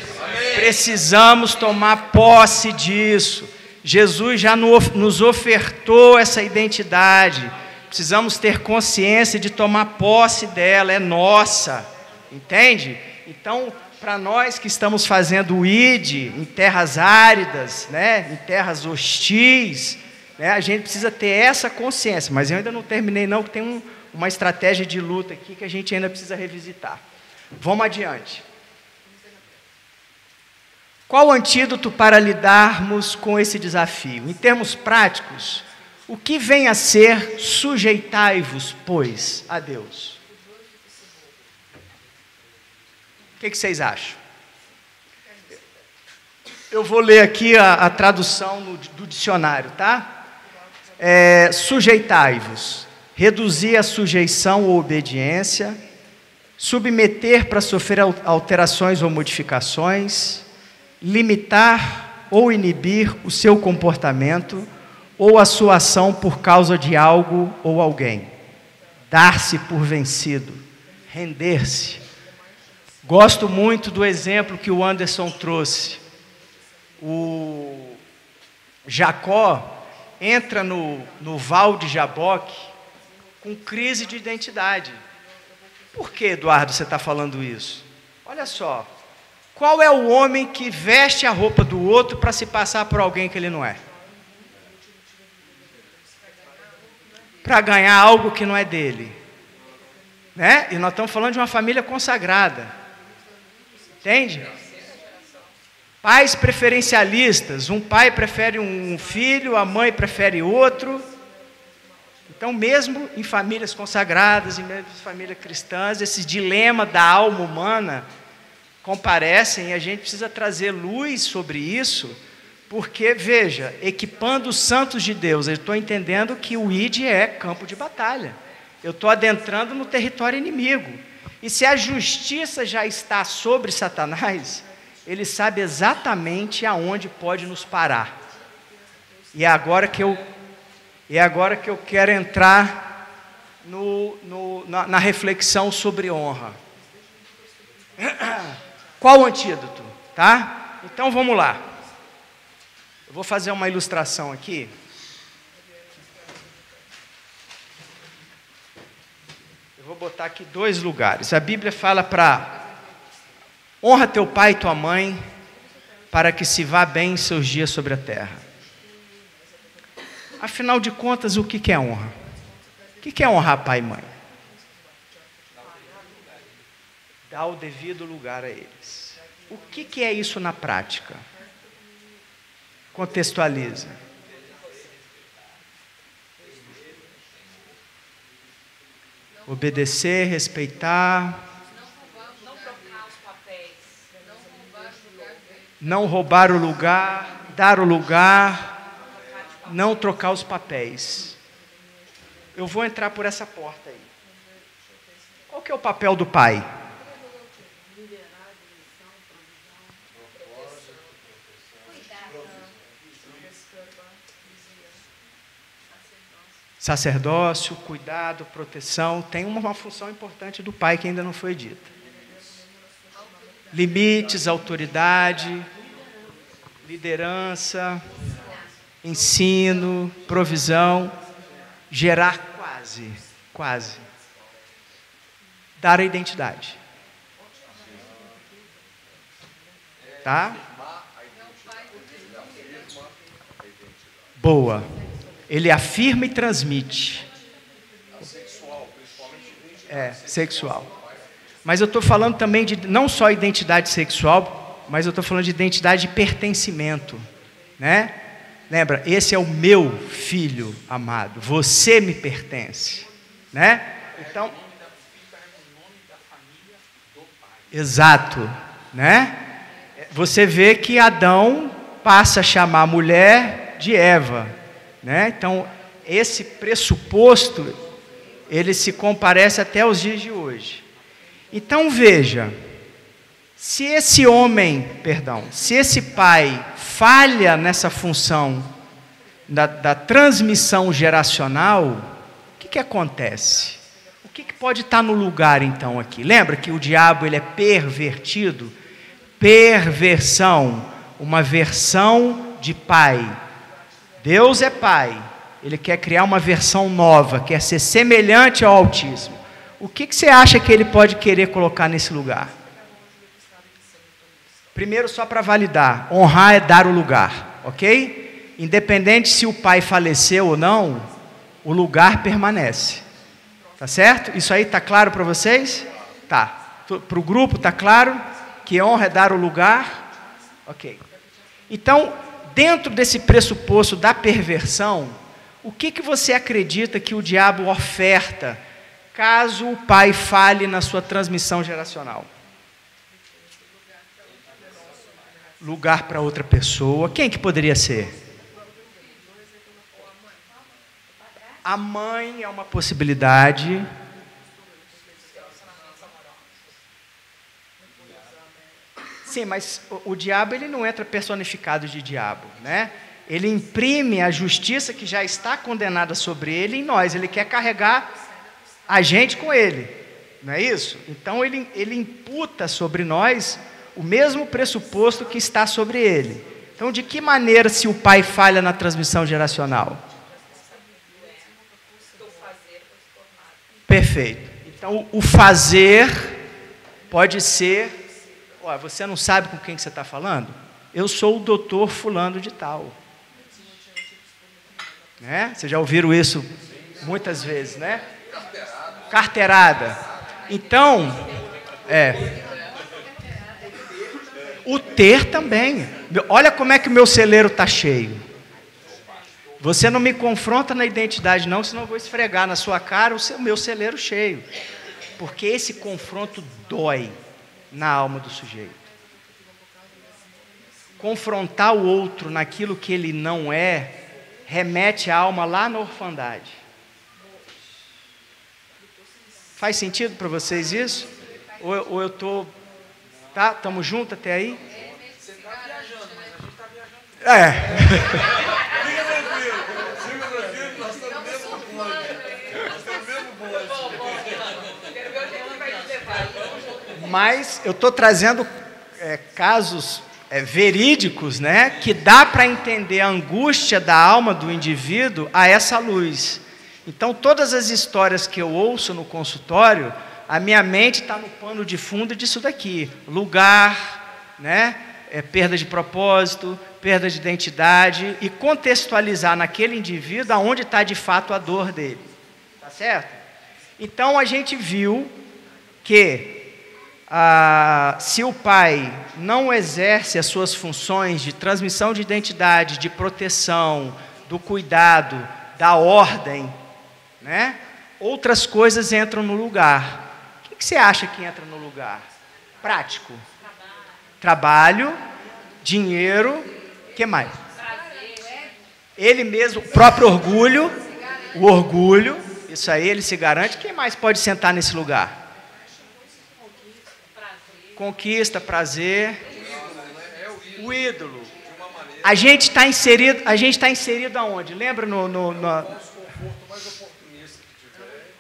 Precisamos tomar posse disso. Jesus já nos ofertou essa identidade. precisamos ter consciência de tomar posse dela, é nossa, entende? Então, para nós que estamos fazendo o ID em terras áridas, né, em terras hostis, né, a gente precisa ter essa consciência, mas eu ainda não terminei não, que tem uma estratégia de luta aqui que a gente ainda precisa revisitar. Vamos adiante. Qual o antídoto para lidarmos com esse desafio? Em termos práticos, o que vem a ser sujeitai-vos, pois, a Deus? O que vocês acham? Eu vou ler aqui a tradução do dicionário, tá? Sujeitai-vos, reduzir a sujeição ou obediência, submeter para sofrer alterações ou modificações, limitar ou inibir o seu comportamento ou a sua ação por causa de algo ou alguém, dar-se por vencido, render-se. Gosto muito do exemplo que o Anderson trouxe. O Jacó entra no Val de Jaboque com crise de identidade. Por que, Eduardo, você está falando isso? Olha só, qual é o homem que veste a roupa do outro para se passar por alguém que ele não é? Para ganhar algo que não é dele. Né? E nós estamos falando de uma família consagrada. Entende? Pais preferencialistas, um pai prefere um filho, a mãe prefere outro. Então, mesmo em famílias consagradas, em famílias cristãs, esse dilema da alma humana comparecem e a gente precisa trazer luz sobre isso, porque, veja, equipando os santos de Deus, eu estou entendendo que o ID é campo de batalha. Eu estou adentrando no território inimigo. E se a justiça já está sobre Satanás, ele sabe exatamente aonde pode nos parar. E é agora que eu quero entrar na reflexão sobre honra. Qual o antídoto? Tá? Então vamos lá. Eu vou fazer uma ilustração aqui. Eu vou botar aqui 2 lugares. A Bíblia fala para honra teu pai e tua mãe, para que se vá bem em seus dias sobre a terra. Afinal de contas, o que é honra? O que é honrar pai e mãe? Dar o devido lugar a eles. O que é isso na prática? Contextualiza. Obedecer, respeitar. Não roubar o lugar, dar o lugar, não trocar os papéis. Eu vou entrar por essa porta aí. Qual que é o papel do pai? Sacerdócio, cuidado, proteção. Tem uma função importante do pai que ainda não foi dita. Limites, autoridade, liderança, ensino, provisão, gerar quase, dar a identidade. Tá? Boa. Ele afirma e transmite. Sexual. Mas eu estou falando também de não só identidade sexual, mas eu estou falando de identidade de pertencimento, né? Lembra, esse é o meu filho amado, você me pertence, né? Então, exato, né? Você vê que Adão passa a chamar a mulher de Eva, né? Então, esse pressuposto, ele se comparece até os dias de hoje. Então veja, se esse pai falha nessa função da transmissão geracional, o que acontece? O que pode estar no lugar então aqui? Lembra que o diabo ele é pervertido? Perversão, uma versão de pai. Deus é pai, ele quer criar uma versão nova, quer ser semelhante ao autismo. O que você acha que ele pode querer colocar nesse lugar? Primeiro, só para validar, honrar é dar o lugar, ok? Independente se o pai faleceu ou não, o lugar permanece. Tá certo? Isso aí tá claro para vocês? Tá. Para o grupo tá claro que honra é dar o lugar? Ok. Então, dentro desse pressuposto da perversão, o que você acredita que o diabo oferta caso o pai falhe na sua transmissão geracional? Lugar para outra pessoa. Quem que poderia ser? A mãe é uma possibilidade. Sim, mas o diabo ele não entra personificado de diabo, né? Ele imprime a justiça que já está condenada sobre ele em nós. Ele quer carregar a gente com ele, não é isso? Então ele imputa sobre nós o mesmo pressuposto que está sobre ele. Então, de que maneira se o pai falha na transmissão geracional? Perfeito. Então, o fazer pode ser... Ó, você não sabe com quem que você está falando? Eu sou o doutor fulano de tal. Né? Vocês já ouviram isso muitas vezes, né? Carteirada. Então, o ter também. Olha como é que o meu celeiro está cheio. Você não me confronta na identidade não, senão eu vou esfregar na sua cara o meu celeiro cheio. Porque esse confronto dói na alma do sujeito. Confrontar o outro naquilo que ele não é, remete a alma lá na orfandade. Faz sentido para vocês isso? Ou eu estou... Tá? Estamos juntos até aí?
Você está viajando, mas a gente está viajando. Fica tranquilo, nós estamos no mesmo bonde. Nós estamos no mesmo bonde. Quero ver o jeito que vai te levar.
Mas eu estou trazendo casos verídicos, né, que dá para entender a angústia da alma do indivíduo a essa luz. Então, todas as histórias que eu ouço no consultório, a minha mente está no pano de fundo disso daqui. Lugar, né, perda de propósito, perda de identidade, e contextualizar naquele indivíduo aonde está de fato a dor dele. Tá certo? Então, a gente viu que se o pai não exerce as suas funções de transmissão de identidade, de proteção, do cuidado, da ordem, né, outras coisas entram no lugar. O que você acha que entra no lugar? Prático. Trabalho, dinheiro, o que mais? Ele mesmo, o próprio orgulho, o orgulho, isso aí ele se garante. Quem mais pode sentar nesse lugar? Conquista, prazer, o ídolo. A gente está inserido aonde? Lembra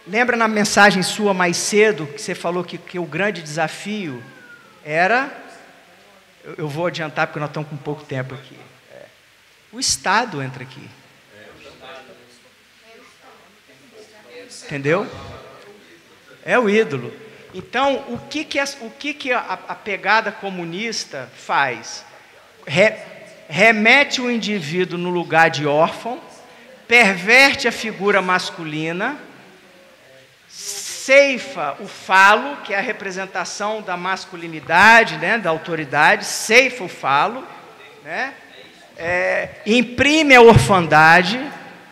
lembra na mensagem sua mais cedo que você falou que o grande desafio era, eu vou adiantar porque nós estamos com pouco tempo aqui. O Estado entra aqui. Entendeu? É o ídolo. Então, o que a pegada comunista faz? Remete o indivíduo no lugar de órfão, perverte a figura masculina, ceifa o falo, que é a representação da masculinidade, né, da autoridade, ceifa o falo, né, imprime a orfandade,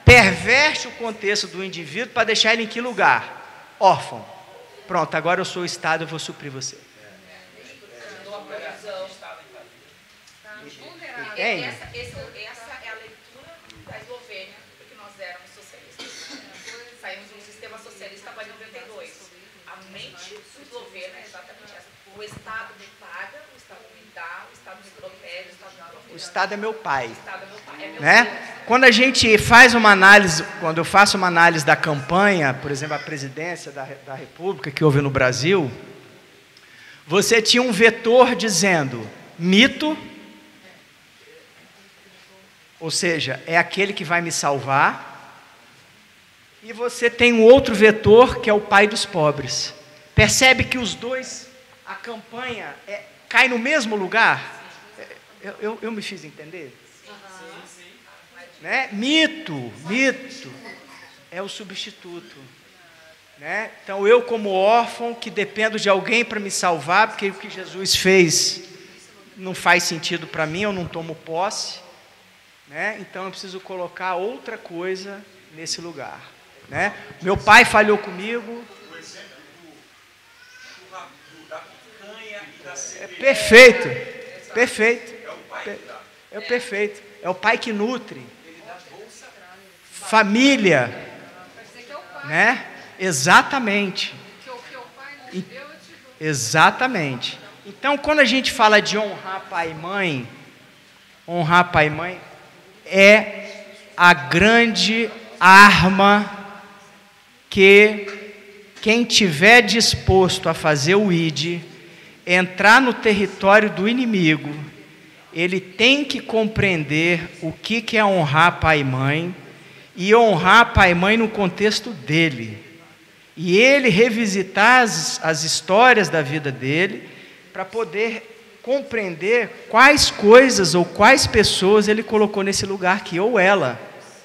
perverte o contexto do indivíduo para deixar ele em que lugar? Órfão. Pronto, agora eu sou o Estado, eu vou suprir você. Entende?
Essa é a leitura da Eslovênia, porque nós éramos socialistas. Saímos de um sistema socialista para 92. A mente eslovena é exatamente essa. O Estado me paga, o Estado me dá, o Estado me protege, o Estado me protege.
O Estado é meu pai.
O Estado é meu pai. É meu
né?
Deus.
Quando a gente faz uma análise, quando eu faço uma análise da campanha, por exemplo, a presidência da República que houve no Brasil, você tinha um vetor dizendo mito, ou seja, é aquele que vai me salvar, e você tem um outro vetor, que é o pai dos pobres. Percebe que os dois, a campanha cai no mesmo lugar? Eu me fiz entender? Né? Mito é o substituto. Né? Então, eu como órfão, que dependo de alguém para me salvar, porque o que Jesus fez não faz sentido para mim, eu não tomo posse, né? Então eu preciso colocar outra coisa nesse lugar. Né? Meu pai falhou comigo.
O exemplo da picanha e da cerveja.
Perfeito.
É o pai que dá.
É perfeito. É o pai que nutre. Família. Né? Exatamente. Exatamente. Então, quando a gente fala de honrar pai e mãe é a grande arma que quem tiver disposto a fazer o ID, entrar no território do inimigo, ele tem que compreender o que é honrar pai e mãe, e honrar pai e mãe no contexto dele. E ele revisitar as histórias da vida dele, para poder compreender quais coisas ou quais pessoas ele colocou nesse lugar aqui, ou ela.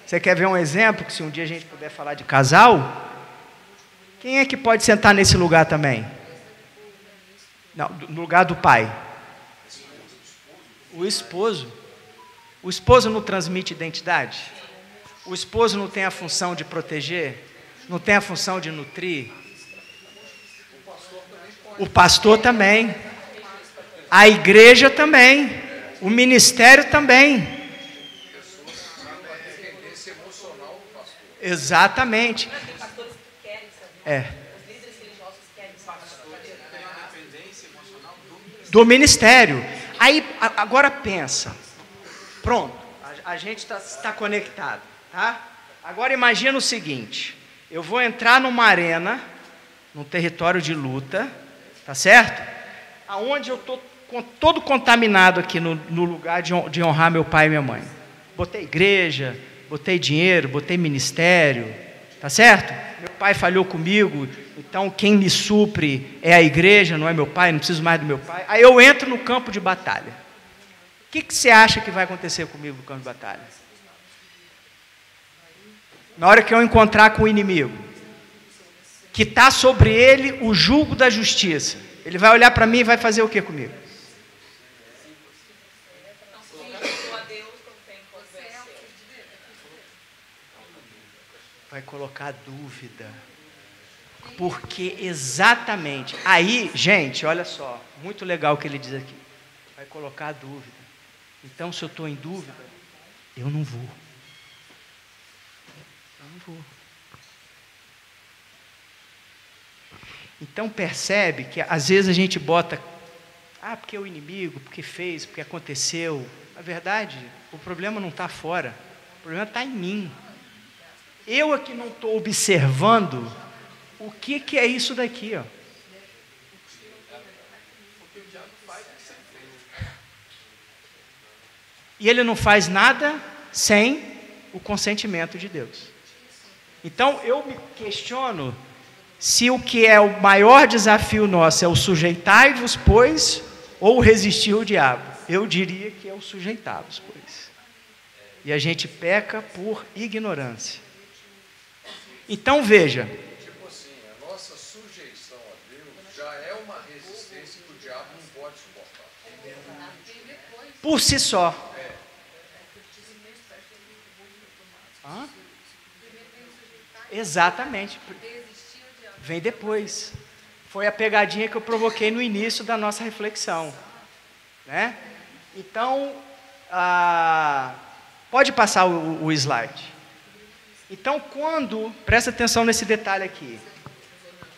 Você quer ver um exemplo, que se um dia a gente puder falar de casal, quem é que pode sentar nesse lugar também? Não, no lugar do pai. O esposo. O esposo não transmite identidade? O esposo não tem a função de proteger? Não tem a função de nutrir? O pastor também. A igreja também. O ministério também. Exatamente. Os líderes religiosos querem do ministério. Aí, agora pensa. Pronto, a gente está conectado. Tá? Agora imagina o seguinte. Eu vou entrar numa arena, num território de luta, tá certo? Aonde eu estou todo contaminado aqui no lugar de honrar meu pai e minha mãe. Botei igreja, botei dinheiro, botei ministério, tá certo? Meu pai falhou comigo, então quem me supre é a igreja, não é meu pai, não preciso mais do meu pai. Aí eu entro no campo de batalha. O que você acha que vai acontecer comigo no campo de batalha? Na hora que eu encontrar com o inimigo, que está sobre ele o jugo da justiça, ele vai olhar para mim e vai fazer o que comigo? Vai colocar dúvida. Porque exatamente, aí, gente, olha só, muito legal o que ele diz aqui. Vai colocar dúvida. Então, se eu estou em dúvida, eu não vou. Então percebe que às vezes a gente bota, porque o inimigo, porque fez, porque aconteceu. Na verdade, o problema não está fora, o problema está em mim. Eu aqui não estou observando o que é isso daqui, ó. E ele não faz nada sem o consentimento de Deus. Então, eu me questiono se o que é o maior desafio nosso é o sujeitai-vos, pois, ou resistir ao diabo. Eu diria que é o sujeitai-vos, pois. E a gente peca por ignorância. Então, veja.
Tipo assim, a nossa sujeição a Deus já é uma resistência que o diabo não pode suportar.
Por si só. Exatamente. Vem depois. Foi a pegadinha que eu provoquei no início da nossa reflexão. Né? Então, pode passar o slide. Então, presta atenção nesse detalhe aqui.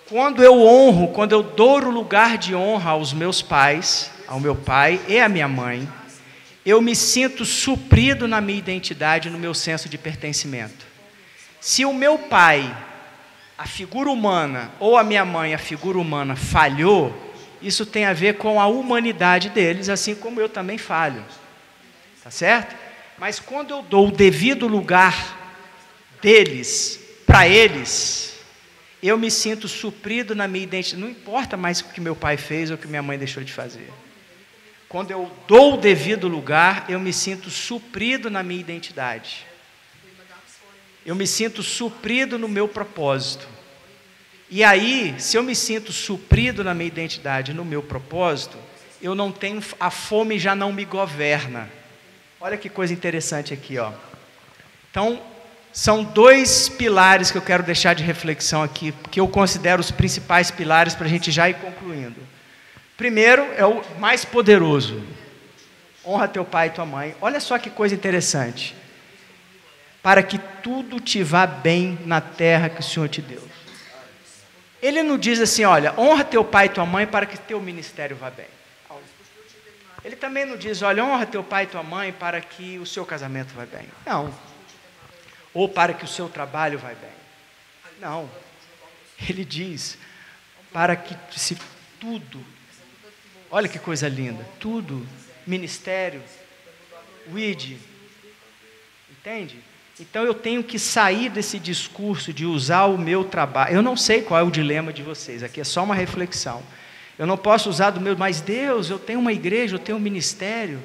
Quando eu honro, quando eu dou o lugar de honra aos meus pais, ao meu pai e à minha mãe, eu me sinto suprido na minha identidade, no meu senso de pertencimento. Se o meu pai, a figura humana, ou a minha mãe, a figura humana, falhou, isso tem a ver com a humanidade deles, assim como eu também falho. Tá certo? Mas quando eu dou o devido lugar deles, para eles, eu me sinto suprido na minha identidade. Não importa mais o que meu pai fez ou o que minha mãe deixou de fazer. Quando eu dou o devido lugar, eu me sinto suprido na minha identidade. Eu me sinto suprido no meu propósito. E aí, se eu me sinto suprido na minha identidade, no meu propósito, eu não tenho, a fome já não me governa. Olha que coisa interessante aqui, ó. Então, são 2 pilares que eu quero deixar de reflexão aqui, que eu considero os principais pilares para a gente já ir concluindo. Primeiro, é o mais poderoso. Honra teu pai e tua mãe. Olha só que coisa interessante. Para que tudo te vá bem na terra que o Senhor te deu. Ele não diz assim, olha, honra teu pai e tua mãe para que teu ministério vá bem. Ele também não diz, olha, honra teu pai e tua mãe para que o seu casamento vá bem. Não. Ou para que o seu trabalho vá bem. Não. Ele diz, para que se tudo, olha que coisa linda, tudo, ministério, WID, entende? Então eu tenho que sair desse discurso de usar o meu trabalho. Eu não sei qual é o dilema de vocês, aqui é só uma reflexão. Eu não posso usar do meu, mas Deus, eu tenho uma igreja, eu tenho um ministério.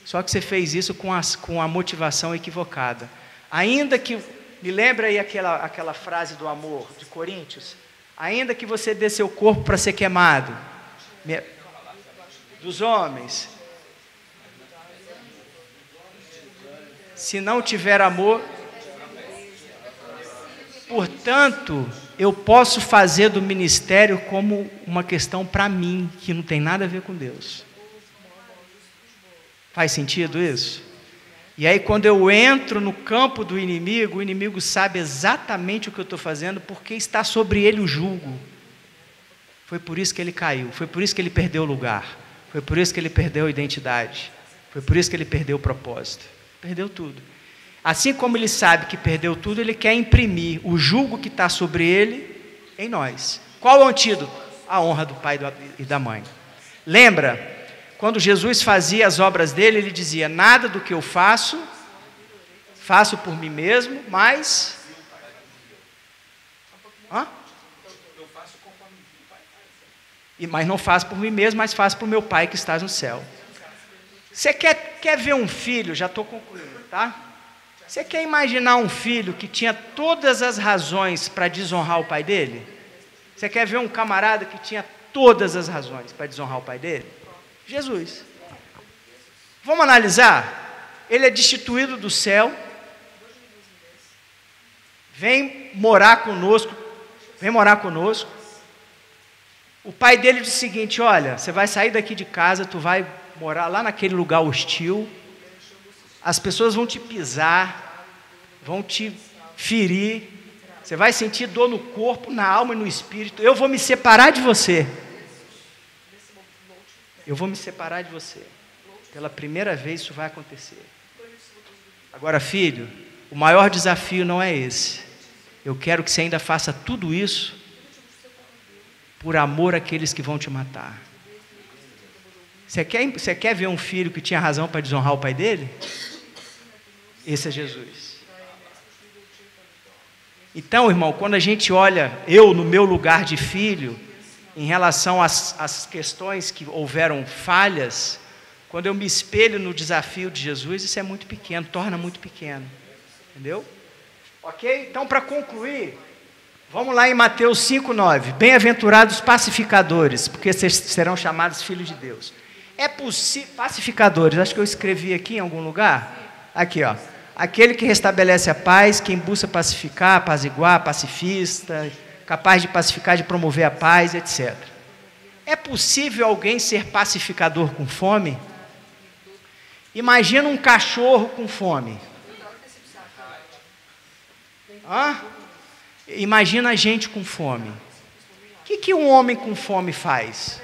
Só que você fez isso com a motivação equivocada. Ainda que, me lembra aí aquela frase do amor de Coríntios? Ainda que você dê seu corpo para ser queimado, dos homens, se não tiver amor, portanto, eu posso fazer do ministério como uma questão para mim, que não tem nada a ver com Deus. Faz sentido isso? E aí quando eu entro no campo do inimigo, o inimigo sabe exatamente o que eu estou fazendo, porque está sobre ele o jugo. Foi por isso que ele caiu, foi por isso que ele perdeu o lugar, foi por isso que ele perdeu a identidade, foi por isso que ele perdeu o propósito. Perdeu tudo. Assim como ele sabe que perdeu tudo, ele quer imprimir o jugo que está sobre ele em nós. Qual o antídoto? A honra do pai e da mãe. Lembra? Quando Jesus fazia as obras dele, ele dizia, nada do que eu faço, faço por mim mesmo, mas... Mas não faço por mim mesmo, mas faço para o meu pai que está no céu. Você quer ver um filho, já estou concluindo, tá? Você quer imaginar um filho que tinha todas as razões para desonrar o pai dele? Você quer ver um camarada que tinha todas as razões para desonrar o pai dele? Jesus. Vamos analisar? Ele é destituído do céu, vem morar conosco. O pai dele diz o seguinte, olha, você vai sair daqui de casa, tu vai morar lá naquele lugar hostil, as pessoas vão te pisar, vão te ferir, você vai sentir dor no corpo, na alma e no espírito, eu vou me separar de você. Eu vou me separar de você. Pela primeira vez isso vai acontecer. Agora, filho, o maior desafio não é esse. Eu quero que você ainda faça tudo isso por amor àqueles que vão te matar. Você quer ver um filho que tinha razão para desonrar o pai dele? Esse é Jesus. Então, irmão, quando a gente olha, eu no meu lugar de filho, em relação às questões que houveram falhas, quando eu me espelho no desafio de Jesus, isso é muito pequeno, torna muito pequeno. Entendeu? Ok? Então, para concluir, vamos lá em Mateus 5,9. Bem-aventurados pacificadores, porque vocês serão chamados filhos de Deus. É possível, pacificadores, acho que eu escrevi aqui em algum lugar. Aqui, ó. Aquele que restabelece a paz, quem busca pacificar, apaziguar, pacifista, capaz de pacificar, de promover a paz, etc. É possível alguém ser pacificador com fome? Imagina um cachorro com fome. Imagina a gente com fome. O que um homem com fome faz?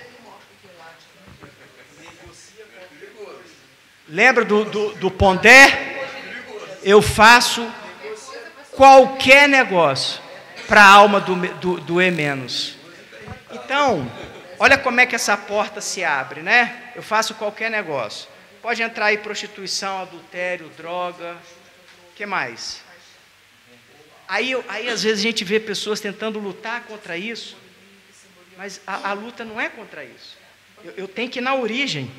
Lembra do Pondé? Eu faço qualquer negócio para a alma do E-. Então, olha como é que essa porta se abre, né? Eu faço qualquer negócio. Pode entrar aí prostituição, adultério, droga. O que mais? Aí às vezes a gente vê pessoas tentando lutar contra isso, mas a luta não é contra isso. Eu tenho que ir na origem,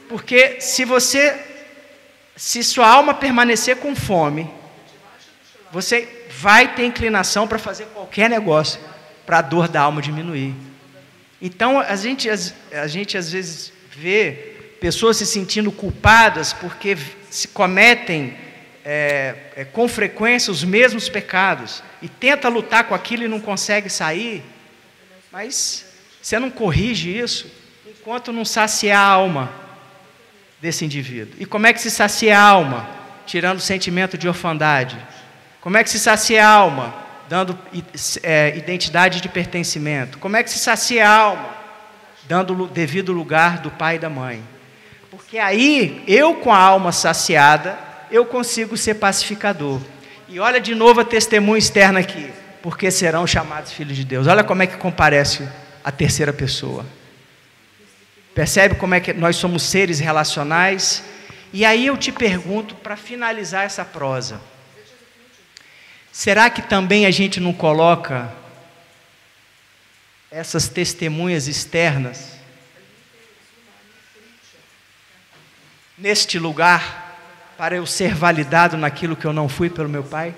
porque se sua alma permanecer com fome, você vai ter inclinação para fazer qualquer negócio, para a dor da alma diminuir. Então, a gente às vezes vê pessoas se sentindo culpadas porque se cometem com frequência os mesmos pecados, e tenta lutar com aquilo e não consegue sair, mas você não corrige isso enquanto não saciar a alma desse indivíduo. E como é que se sacia a alma? Tirando o sentimento de orfandade. Como é que se sacia a alma? Dando identidade de pertencimento. Como é que se sacia a alma? Dando o devido lugar do pai e da mãe. Porque aí, eu com a alma saciada, eu consigo ser pacificador. E olha de novo a testemunha externa aqui. Porque serão chamados filhos de Deus. Olha como é que comparece a terceira pessoa. Percebe como é que nós somos seres relacionais? E aí eu te pergunto, para finalizar essa prosa, será que também a gente não coloca essas testemunhas externas neste lugar para eu ser validado naquilo que eu não fui pelo meu pai?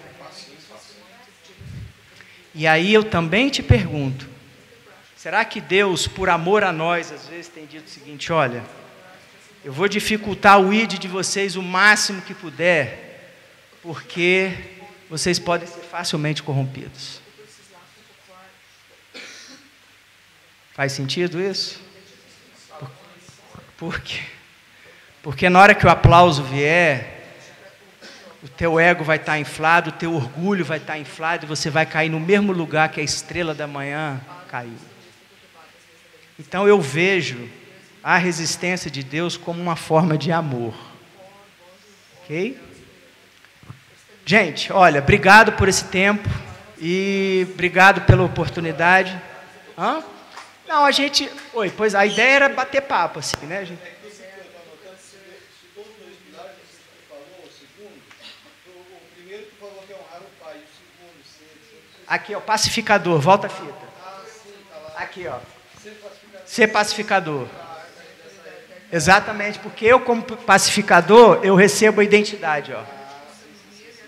E aí eu também te pergunto, será que Deus, por amor a nós, às vezes tem dito o seguinte: olha, eu vou dificultar o id de vocês o máximo que puder, porque vocês podem ser facilmente corrompidos. Faz sentido isso? Por quê? Porque na hora que o aplauso vier, o teu ego vai estar inflado, o teu orgulho vai estar inflado, e você vai cair no mesmo lugar que a estrela da manhã caiu. Então eu vejo a resistência de Deus como uma forma de amor. Ok? Gente, olha, obrigado por esse tempo e obrigado pela oportunidade. Hã? Não, a gente... Oi, pois a ideia era bater papo, assim, né, gente? Aqui, ó, pacificador, volta a fita. Aqui, ó. Ser pacificador. Exatamente, porque eu, como pacificador, eu recebo a identidade, ó.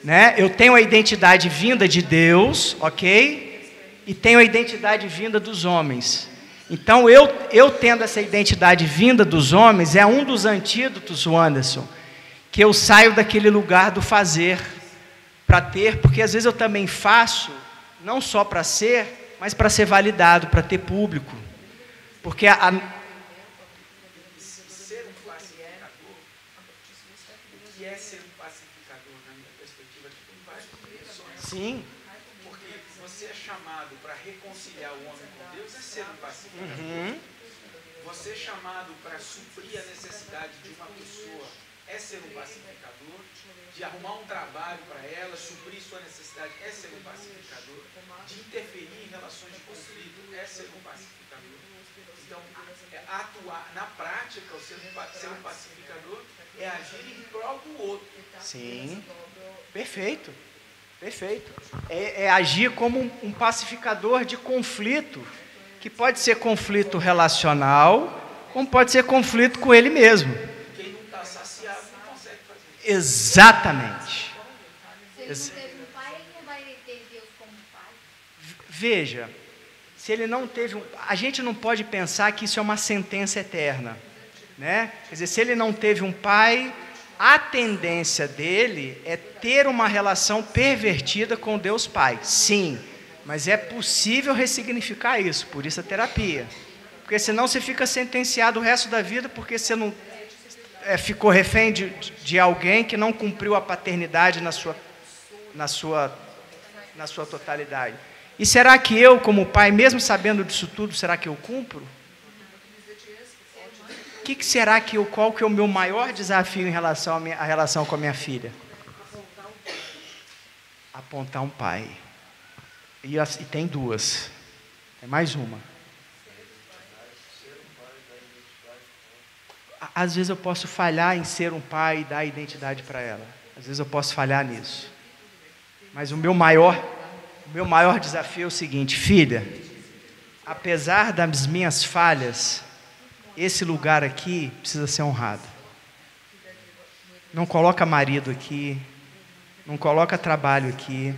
Né? Eu tenho a identidade vinda de Deus, ok? E tenho a identidade vinda dos homens. Então, eu tendo essa identidade vinda dos homens, é um dos antídotos, Anderson, que eu saio daquele lugar do fazer para ter, porque às vezes eu também faço, não só para ser, mas para ser validado, para ter público. Porque ser um pacificador, o que é ser um pacificador, na minha perspectiva, tem várias direções. Sim. Porque você é chamado para reconciliar o homem com Deus, é ser um pacificador. Uhum. Você é chamado para suprir a necessidade de uma pessoa, é ser um pacificador. De arrumar um trabalho para ela, suprir sua necessidade, é ser um pacificador. De interferir em relações de conflito, é ser um pacificador. Então, atuar na prática, ser um pacificador, é agir em prol do outro. Sim, perfeito, perfeito. É agir como um pacificador de conflito, que pode ser conflito relacional, como pode ser conflito com ele mesmo. Quem não está saciado não consegue fazer isso. Exatamente. Se ele não teve um pai, ele não vai ter Deus como pai. Veja, se ele não teve a gente não pode pensar que isso é uma sentença eterna, né? Quer dizer, se ele não teve um pai, a tendência dele é ter uma relação pervertida com Deus Pai. Sim, mas é possível ressignificar isso, por isso a terapia. Porque senão você fica sentenciado o resto da vida porque você não ficou refém de alguém que não cumpriu a paternidade na sua totalidade. E será que eu, como pai, mesmo sabendo disso tudo, será que eu cumpro? Qual que é o meu maior desafio em relação à relação com a minha filha? Apontar um pai. E tem duas. Tem mais uma. Às vezes eu posso falhar em ser um pai e dar identidade para ela. Às vezes eu posso falhar nisso. Mas o meu maior O meu maior desafio é o seguinte: filha, apesar das minhas falhas, esse lugar aqui precisa ser honrado. Não coloca marido aqui, não coloca trabalho aqui,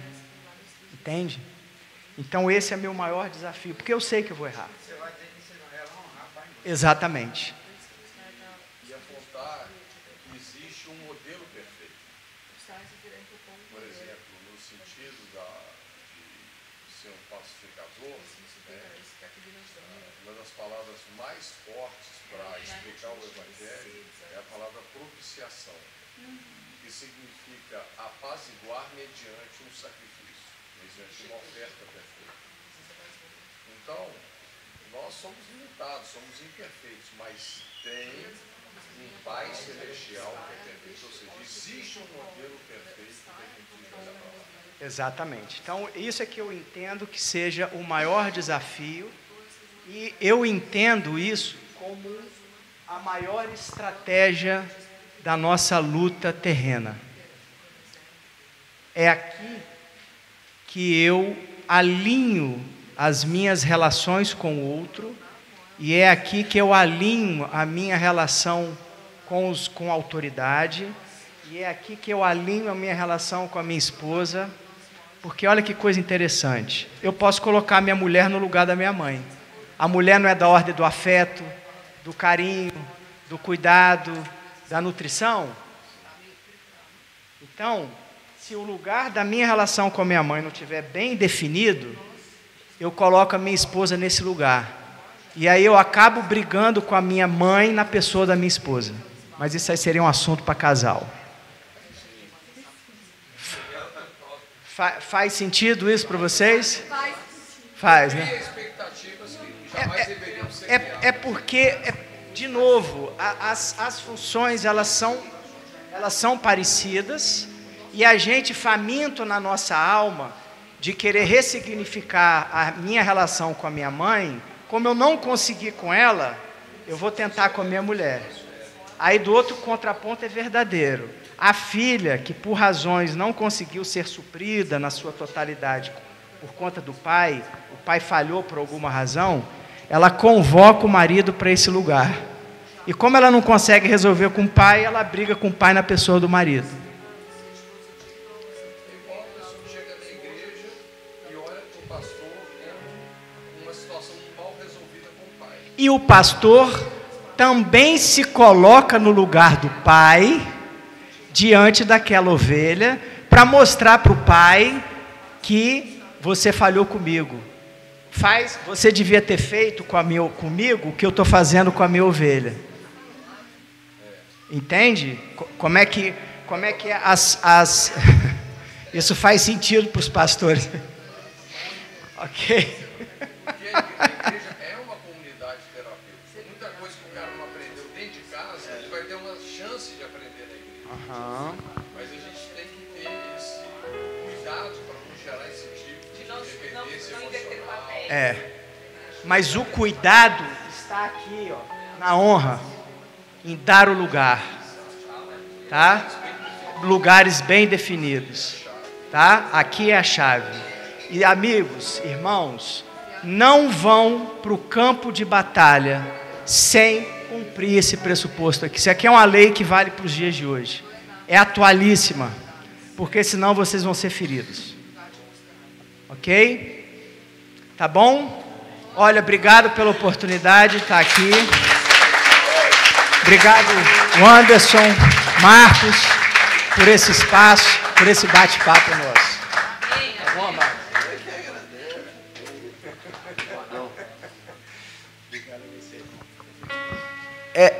entende? Então esse é meu maior desafio, porque eu sei que eu vou errar.
Você vai ter que ensinar ela a honrar, pai.
Exatamente.
E apontar que existe um modelo perfeito. Por exemplo, no sentido de ser um pacificador, né, uma das palavras mais fortes para explicar o Evangelho é a palavra propiciação, que significa apaziguar mediante um sacrifício, mediante uma oferta perfeita. Então, nós somos limitados, somos imperfeitos, mas tem um Pai Celestial que é perfeito, ou seja, existe um modelo perfeito que a gente precisa olhar para lá.
Exatamente. Então, isso é que eu entendo que seja o maior desafio, e eu entendo isso como a maior estratégia da nossa luta terrena. É aqui que eu alinho as minhas relações com o outro, e é aqui que eu alinho a minha relação com a autoridade, e é aqui que eu alinho a minha relação com a minha esposa, porque olha que coisa interessante, eu posso colocar a minha mulher no lugar da minha mãe. A mulher não é da ordem do afeto, do carinho, do cuidado, da nutrição? Então, se o lugar da minha relação com a minha mãe não estiver bem definido, eu coloco a minha esposa nesse lugar. E aí eu acabo brigando com a minha mãe na pessoa da minha esposa. Mas isso aí seria um assunto para casal. Faz sentido isso para vocês? Faz, né? É porque, de novo, as funções elas são parecidas, e a gente faminto na nossa alma de querer ressignificar a minha relação com a minha mãe. Como eu não consegui com ela, eu vou tentar com a minha mulher. Aí do outro contraponto é verdadeiro. A filha que por razões não conseguiu ser suprida na sua totalidade por conta do pai, o pai falhou por alguma razão, ela convoca o marido para esse lugar. E como ela não consegue resolver com o pai, ela briga com o pai na pessoa do marido.
Igual a pessoa que chega na igreja e olha para o pastor com uma situação mal resolvida com o pai.
E o pastor também se coloca no lugar do pai, diante daquela ovelha, para mostrar para o pai que você falhou comigo. Você devia ter feito comigo o que eu estou fazendo com a minha ovelha. Entende? Como é que isso faz sentido para os pastores? Ok?
Porque a igreja é uma comunidade terapêutica. Muita coisa que o cara não aprendeu dentro de casa, ele vai ter uma chance de aprender na igreja. Mas a gente tem que ter esse cuidado para não gerar esse tipo de dependência emocional.
Mas o cuidado está aqui, ó, na honra, em dar o lugar, tá? Lugares bem definidos, tá? Aqui é a chave. E amigos, irmãos, não vão para o campo de batalha sem cumprir esse pressuposto aqui. Isso aqui é uma lei que vale para os dias de hoje. É atualíssima, porque senão vocês vão ser feridos. Ok? Tá bom? Olha, obrigado pela oportunidade de estar aqui. Obrigado, Anderson, Marcos, por esse espaço, por esse bate-papo nosso. Tá bom, Marcos? Obrigado a você.